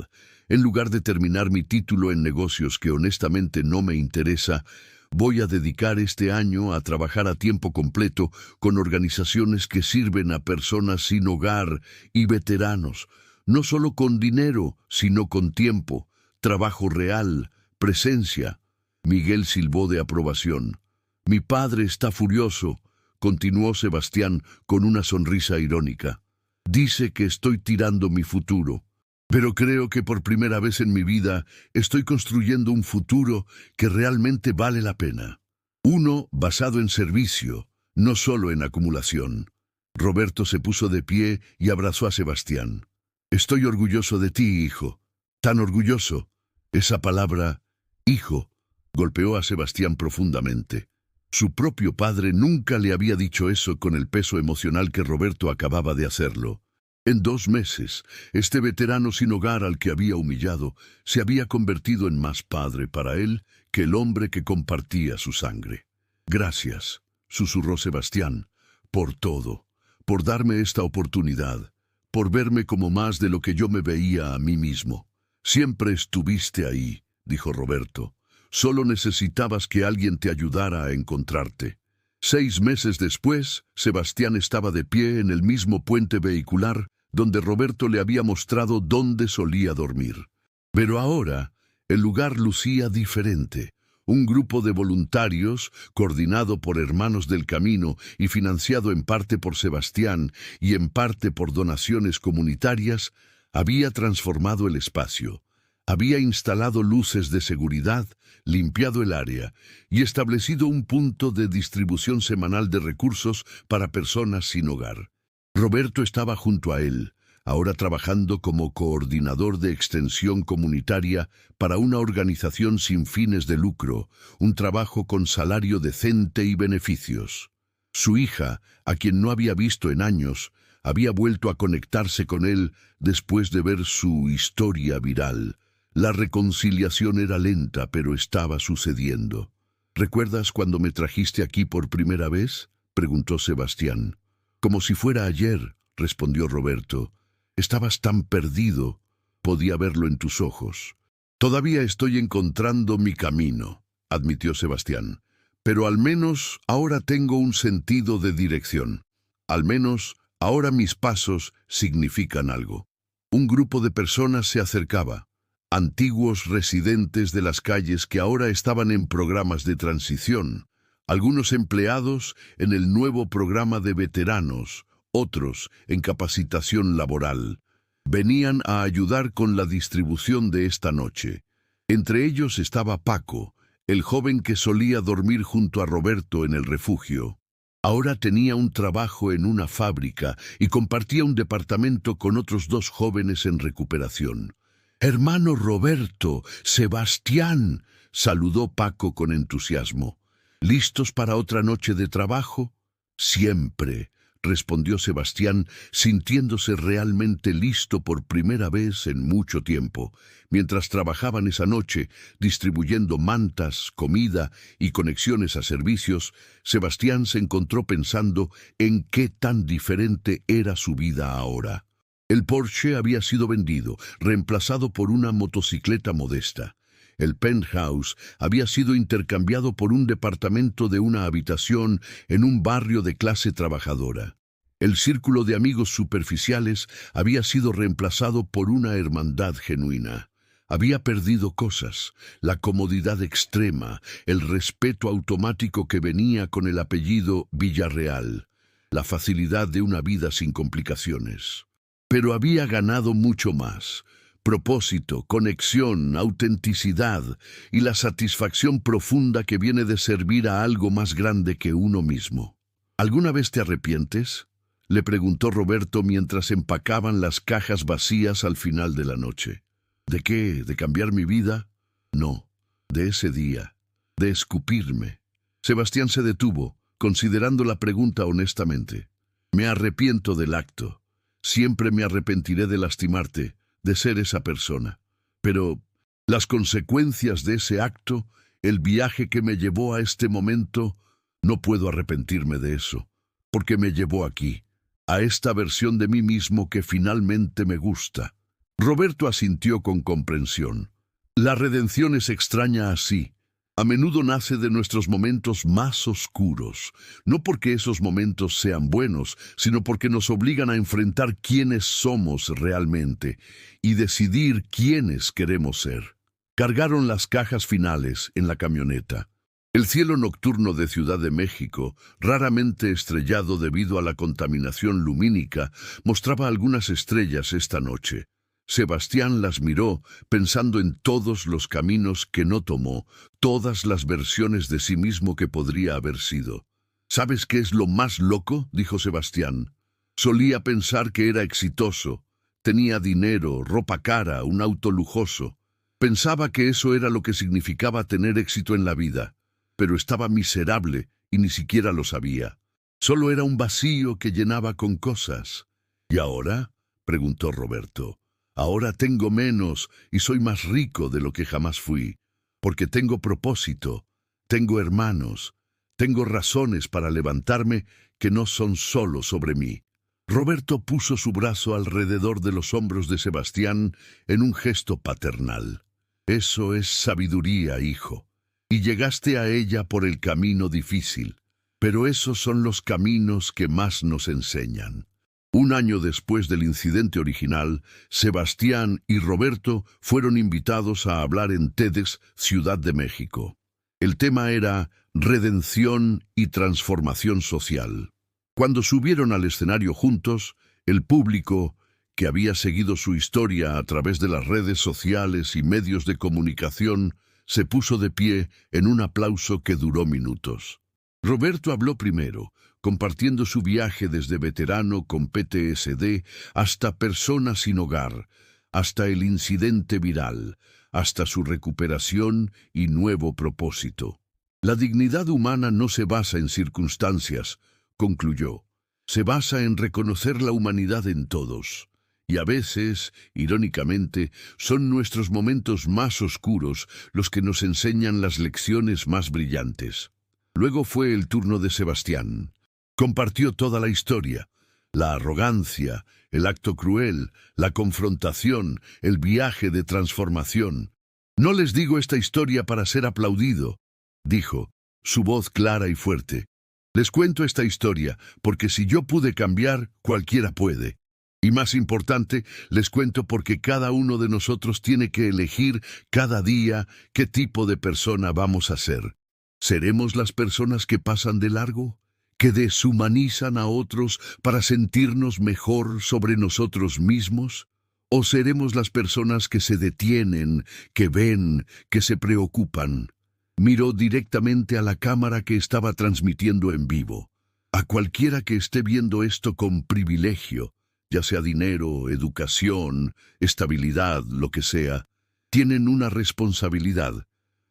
En lugar de terminar mi título en negocios que honestamente no me interesa, voy a dedicar este año a trabajar a tiempo completo con organizaciones que sirven a personas sin hogar y veteranos, no solo con dinero, sino con tiempo, trabajo real, presencia. Miguel silbó de aprobación. Mi padre está furioso, continuó Sebastián con una sonrisa irónica. Dice que estoy tirando mi futuro, pero creo que por primera vez en mi vida estoy construyendo un futuro que realmente vale la pena. Uno basado en servicio, no solo en acumulación. Roberto se puso de pie y abrazó a Sebastián. Estoy orgulloso de ti, hijo. Tan orgulloso. Esa palabra, hijo, golpeó a Sebastián profundamente. Su propio padre nunca le había dicho eso con el peso emocional que Roberto acababa de hacerlo. En 2 meses, este veterano sin hogar al que había humillado se había convertido en más padre para él que el hombre que compartía su sangre. Gracias, susurró Sebastián, por todo, por darme esta oportunidad, por verme como más de lo que yo me veía a mí mismo. Siempre estuviste ahí, dijo Roberto. Solo necesitabas que alguien te ayudara a encontrarte. 6 meses después, Sebastián estaba de pie en el mismo puente vehicular donde Roberto le había mostrado dónde solía dormir. Pero ahora, el lugar lucía diferente. Un grupo de voluntarios, coordinado por Hermanos del Camino y financiado en parte por Sebastián y en parte por donaciones comunitarias, había transformado el espacio. Había instalado luces de seguridad, limpiado el área y establecido un punto de distribución semanal de recursos para personas sin hogar. Roberto estaba junto a él, ahora trabajando como coordinador de extensión comunitaria para una organización sin fines de lucro, un trabajo con salario decente y beneficios. Su hija, a quien no había visto en años, había vuelto a conectarse con él después de ver su historia viral. La reconciliación era lenta, pero estaba sucediendo. ¿Recuerdas cuando me trajiste aquí por primera vez?, preguntó Sebastián. Como si fuera ayer, respondió Roberto. Estabas tan perdido. Podía verlo en tus ojos. Todavía estoy encontrando mi camino, admitió Sebastián. Pero al menos ahora tengo un sentido de dirección. Al menos ahora mis pasos significan algo. Un grupo de personas se acercaba. Antiguos residentes de las calles que ahora estaban en programas de transición, algunos empleados en el nuevo programa de veteranos, otros en capacitación laboral. Venían a ayudar con la distribución de esta noche. Entre ellos estaba Paco, el joven que solía dormir junto a Roberto en el refugio. Ahora tenía un trabajo en una fábrica y compartía un departamento con otros 2 jóvenes en recuperación. «Hermano Roberto, Sebastián», saludó Paco con entusiasmo. «¿Listos para otra noche de trabajo?» «Siempre», respondió Sebastián, sintiéndose realmente listo por primera vez en mucho tiempo. Mientras trabajaban esa noche, distribuyendo mantas, comida y conexiones a servicios, Sebastián se encontró pensando en qué tan diferente era su vida ahora. El Porsche había sido vendido, reemplazado por una motocicleta modesta. El penthouse había sido intercambiado por un departamento de una habitación en un barrio de clase trabajadora. El círculo de amigos superficiales había sido reemplazado por una hermandad genuina. Había perdido cosas, la comodidad extrema, el respeto automático que venía con el apellido Villarreal, la facilidad de una vida sin complicaciones. Pero había ganado mucho más: propósito, conexión, autenticidad y la satisfacción profunda que viene de servir a algo más grande que uno mismo. ¿Alguna vez te arrepientes?, le preguntó Roberto mientras empacaban las cajas vacías al final de la noche. ¿De qué? ¿De cambiar mi vida? No, de ese día, de escupirme. Sebastián se detuvo, considerando la pregunta honestamente. Me arrepiento del acto. Siempre me arrepentiré de lastimarte, de ser esa persona. Pero las consecuencias de ese acto, el viaje que me llevó a este momento, no puedo arrepentirme de eso, porque me llevó aquí, a esta versión de mí mismo que finalmente me gusta. Roberto asintió con comprensión. La redención es extraña así. A menudo nace de nuestros momentos más oscuros, no porque esos momentos sean buenos, sino porque nos obligan a enfrentar quiénes somos realmente y decidir quiénes queremos ser. Cargaron las cajas finales en la camioneta. El cielo nocturno de Ciudad de México, raramente estrellado debido a la contaminación lumínica, mostraba algunas estrellas esta noche. Sebastián las miró, pensando en todos los caminos que no tomó, todas las versiones de sí mismo que podría haber sido. ¿Sabes qué es lo más loco?, dijo Sebastián. Solía pensar que era exitoso. Tenía dinero, ropa cara, un auto lujoso. Pensaba que eso era lo que significaba tener éxito en la vida. Pero estaba miserable y ni siquiera lo sabía. Solo era un vacío que llenaba con cosas. ¿Y ahora?, preguntó Roberto. Ahora tengo menos y soy más rico de lo que jamás fui. Porque tengo propósito, tengo hermanos, tengo razones para levantarme que no son solo sobre mí. Roberto puso su brazo alrededor de los hombros de Sebastián en un gesto paternal. Eso es sabiduría, hijo. Y llegaste a ella por el camino difícil. Pero esos son los caminos que más nos enseñan. Un año después del incidente original, Sebastián y Roberto fueron invitados a hablar en TEDx Ciudad de México. El tema era redención y transformación social. Cuando subieron al escenario juntos, el público, que había seguido su historia a través de las redes sociales y medios de comunicación, se puso de pie en un aplauso que duró minutos. Roberto habló primero, compartiendo su viaje desde veterano con PTSD hasta persona sin hogar, hasta el incidente viral, hasta su recuperación y nuevo propósito. La dignidad humana no se basa en circunstancias, concluyó. Se basa en reconocer la humanidad en todos. Y a veces, irónicamente, son nuestros momentos más oscuros los que nos enseñan las lecciones más brillantes. Luego fue el turno de Sebastián. Compartió toda la historia, la arrogancia, el acto cruel, la confrontación, el viaje de transformación. No les digo esta historia para ser aplaudido, dijo, su voz clara y fuerte. Les cuento esta historia porque si yo pude cambiar, cualquiera puede. Y más importante, les cuento porque cada uno de nosotros tiene que elegir cada día qué tipo de persona vamos a ser. ¿Seremos las personas que pasan de largo? ¿Que deshumanizan a otros para sentirnos mejor sobre nosotros mismos? ¿O seremos las personas que se detienen, que ven, que se preocupan? Miró directamente a la cámara que estaba transmitiendo en vivo. A cualquiera que esté viendo esto con privilegio, ya sea dinero, educación, estabilidad, lo que sea, tienen una responsabilidad,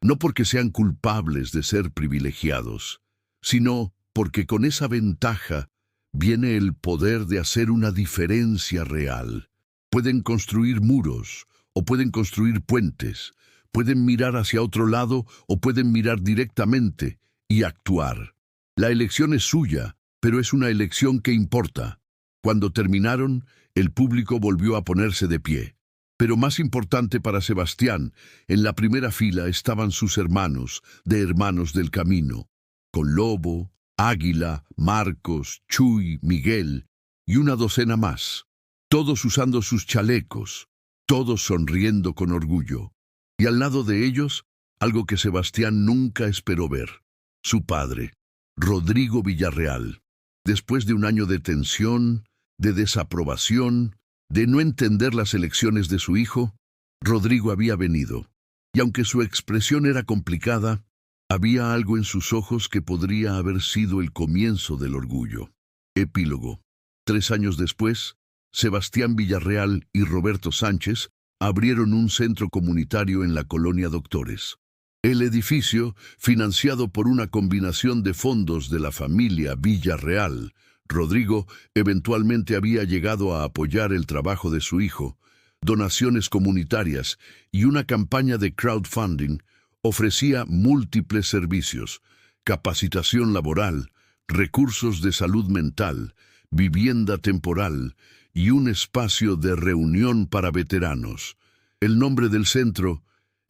no porque sean culpables de ser privilegiados, sino porque con esa ventaja viene el poder de hacer una diferencia real. Pueden construir muros o pueden construir puentes, pueden mirar hacia otro lado o pueden mirar directamente y actuar. La elección es suya, pero es una elección que importa. Cuando terminaron, el público volvió a ponerse de pie. Pero más importante para Sebastián, en la primera fila estaban sus hermanos, de Hermanos del Camino, con Lobo, Águila, Marcos, Chuy, Miguel y una docena más, todos usando sus chalecos, todos sonriendo con orgullo. Y al lado de ellos, algo que Sebastián nunca esperó ver, su padre, Rodrigo Villarreal. Después de un año de tensión, de desaprobación, de no entender las elecciones de su hijo, Rodrigo había venido. Y aunque su expresión era complicada, había algo en sus ojos que podría haber sido el comienzo del orgullo. Epílogo. 3 años después, Sebastián Villarreal y Roberto Sánchez abrieron un centro comunitario en la colonia Doctores. El edificio, financiado por una combinación de fondos de la familia Villarreal, Rodrigo eventualmente había llegado a apoyar el trabajo de su hijo, donaciones comunitarias y una campaña de crowdfunding. Ofrecía múltiples servicios, capacitación laboral, recursos de salud mental, vivienda temporal y un espacio de reunión para veteranos. El nombre del centro,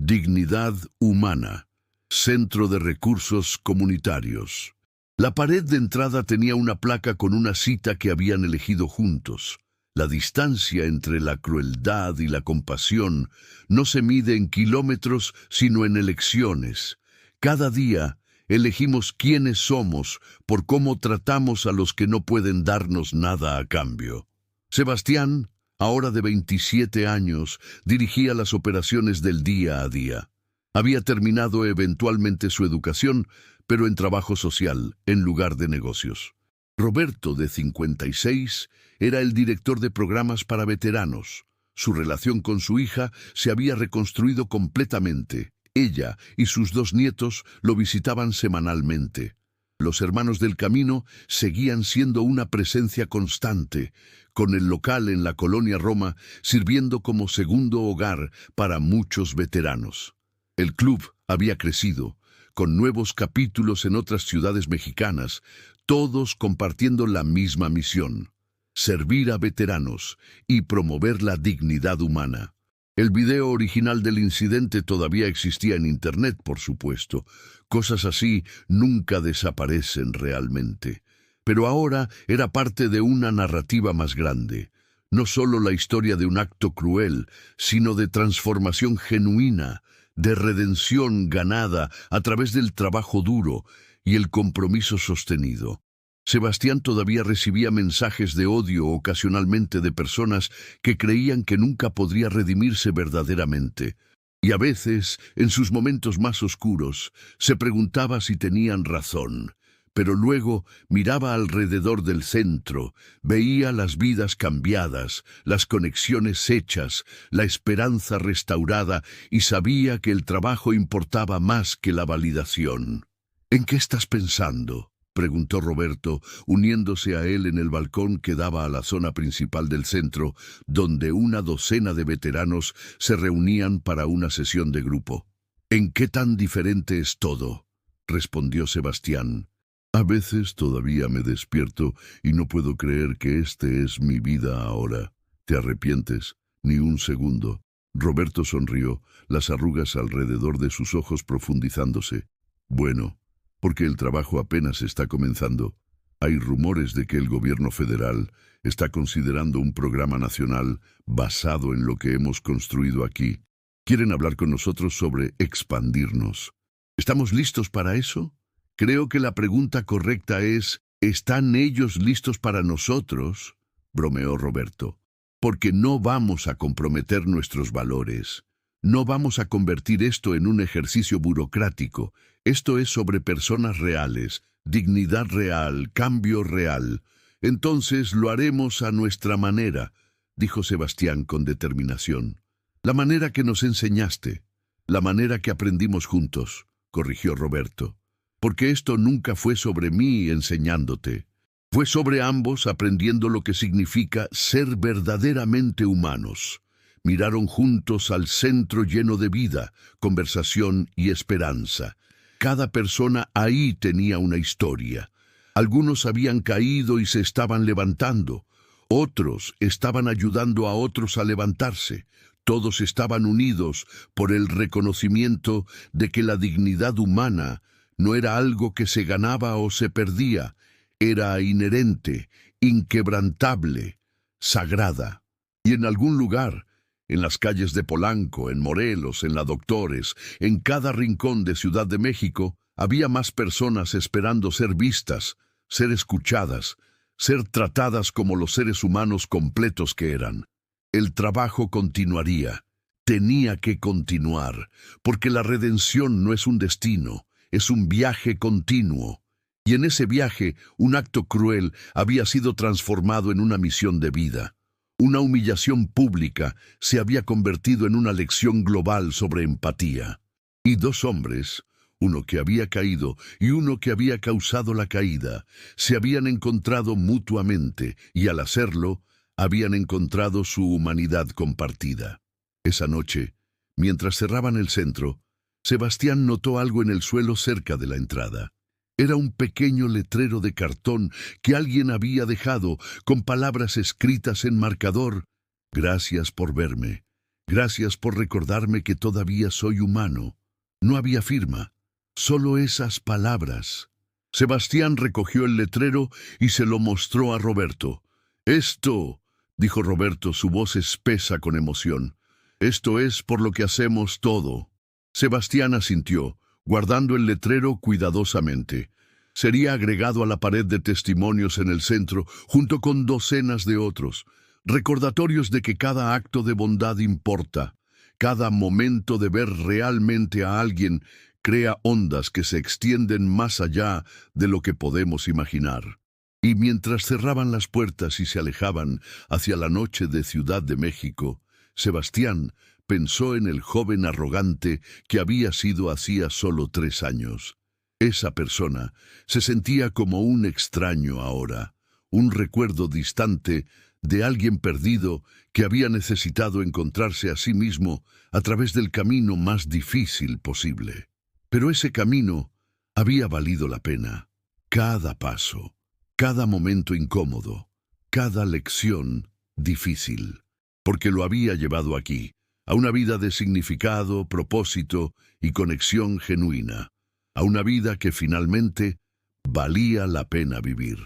Dignidad Humana, Centro de Recursos Comunitarios. La pared de entrada tenía una placa con una cita que habían elegido juntos. La distancia entre la crueldad y la compasión no se mide en kilómetros, sino en elecciones. Cada día elegimos quiénes somos por cómo tratamos a los que no pueden darnos nada a cambio. Sebastián, ahora de 27 años, dirigía las operaciones del día a día. Había terminado eventualmente su educación, pero en trabajo social, en lugar de negocios. Roberto, de 56, era el director de programas para veteranos. Su relación con su hija se había reconstruido completamente. Ella y sus 2 nietos lo visitaban semanalmente. Los hermanos del camino seguían siendo una presencia constante, con el local en la colonia Roma sirviendo como segundo hogar para muchos veteranos. El club había crecido, con nuevos capítulos en otras ciudades mexicanas, todos compartiendo la misma misión: servir a veteranos y promover la dignidad humana. El video original del incidente todavía existía en Internet, por supuesto. Cosas así nunca desaparecen realmente. Pero ahora era parte de una narrativa más grande. No solo la historia de un acto cruel, sino de transformación genuina, de redención ganada a través del trabajo duro y el compromiso sostenido. Sebastián todavía recibía mensajes de odio ocasionalmente de personas que creían que nunca podría redimirse verdaderamente. Y a veces, en sus momentos más oscuros, se preguntaba si tenían razón. Pero luego miraba alrededor del centro, veía las vidas cambiadas, las conexiones hechas, la esperanza restaurada y sabía que el trabajo importaba más que la validación. ¿En qué estás pensando?, preguntó Roberto, uniéndose a él en el balcón que daba a la zona principal del centro, donde una docena de veteranos se reunían para una sesión de grupo. «¿En qué tan diferente es todo?», respondió Sebastián. «A veces todavía me despierto y no puedo creer que este es mi vida ahora. ¿Te arrepientes? Ni un segundo». Roberto sonrió, las arrugas alrededor de sus ojos profundizándose. «Bueno, porque el trabajo apenas está comenzando. Hay rumores de que el gobierno federal está considerando un programa nacional basado en lo que hemos construido aquí. Quieren hablar con nosotros sobre expandirnos. ¿Estamos listos para eso? Creo que la pregunta correcta es, ¿están ellos listos para nosotros?», bromeó Roberto. «Porque no vamos a comprometer nuestros valores. No vamos a convertir esto en un ejercicio burocrático. Esto es sobre personas reales, dignidad real, cambio real. Entonces lo haremos a nuestra manera», dijo Sebastián con determinación. «La manera que nos enseñaste, la manera que aprendimos juntos», corrigió Roberto. «Porque esto nunca fue sobre mí enseñándote. Fue sobre ambos aprendiendo lo que significa ser verdaderamente humanos». Miraron juntos al centro lleno de vida, conversación y esperanza. Cada persona ahí tenía una historia. Algunos habían caído y se estaban levantando. Otros estaban ayudando a otros a levantarse. Todos estaban unidos por el reconocimiento de que la dignidad humana no era algo que se ganaba o se perdía. Era inherente, inquebrantable, sagrada. Y en algún lugar, en las calles de Polanco, en Morelos, en la Doctores, en cada rincón de Ciudad de México, había más personas esperando ser vistas, ser escuchadas, ser tratadas como los seres humanos completos que eran. El trabajo continuaría. Tenía que continuar, porque la redención no es un destino, es un viaje continuo. Y en ese viaje, un acto cruel había sido transformado en una misión de vida. Una humillación pública se había convertido en una lección global sobre empatía. Y 2 hombres, uno que había caído y uno que había causado la caída, se habían encontrado mutuamente y al hacerlo, habían encontrado su humanidad compartida. Esa noche, mientras cerraban el centro, Sebastián notó algo en el suelo cerca de la entrada. Era un pequeño letrero de cartón que alguien había dejado con palabras escritas en marcador. «Gracias por verme. Gracias por recordarme que todavía soy humano». No había firma, solo esas palabras. Sebastián recogió el letrero y se lo mostró a Roberto. «Esto», dijo Roberto, su voz espesa con emoción, «esto es por lo que hacemos todo». Sebastián asintió, guardando el letrero cuidadosamente. Sería agregado a la pared de testimonios en el centro, junto con docenas de otros, recordatorios de que cada acto de bondad importa, cada momento de ver realmente a alguien crea ondas que se extienden más allá de lo que podemos imaginar. Y mientras cerraban las puertas y se alejaban hacia la noche de Ciudad de México, Sebastián pensó en el joven arrogante que había sido hacía solo 3 años. Esa persona se sentía como un extraño ahora, un recuerdo distante de alguien perdido que había necesitado encontrarse a sí mismo a través del camino más difícil posible. Pero ese camino había valido la pena. Cada paso, cada momento incómodo, cada lección difícil, porque lo había llevado aquí, a una vida de significado, propósito y conexión genuina, a una vida que finalmente valía la pena vivir.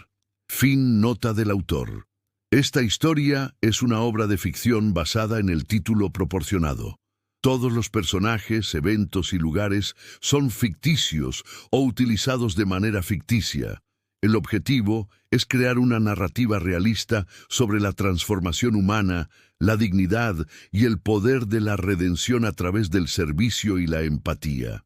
Fin nota del autor. Esta historia es una obra de ficción basada en el título proporcionado. Todos los personajes, eventos y lugares son ficticios o utilizados de manera ficticia. El objetivo es crear una narrativa realista sobre la transformación humana, la dignidad y el poder de la redención a través del servicio y la empatía.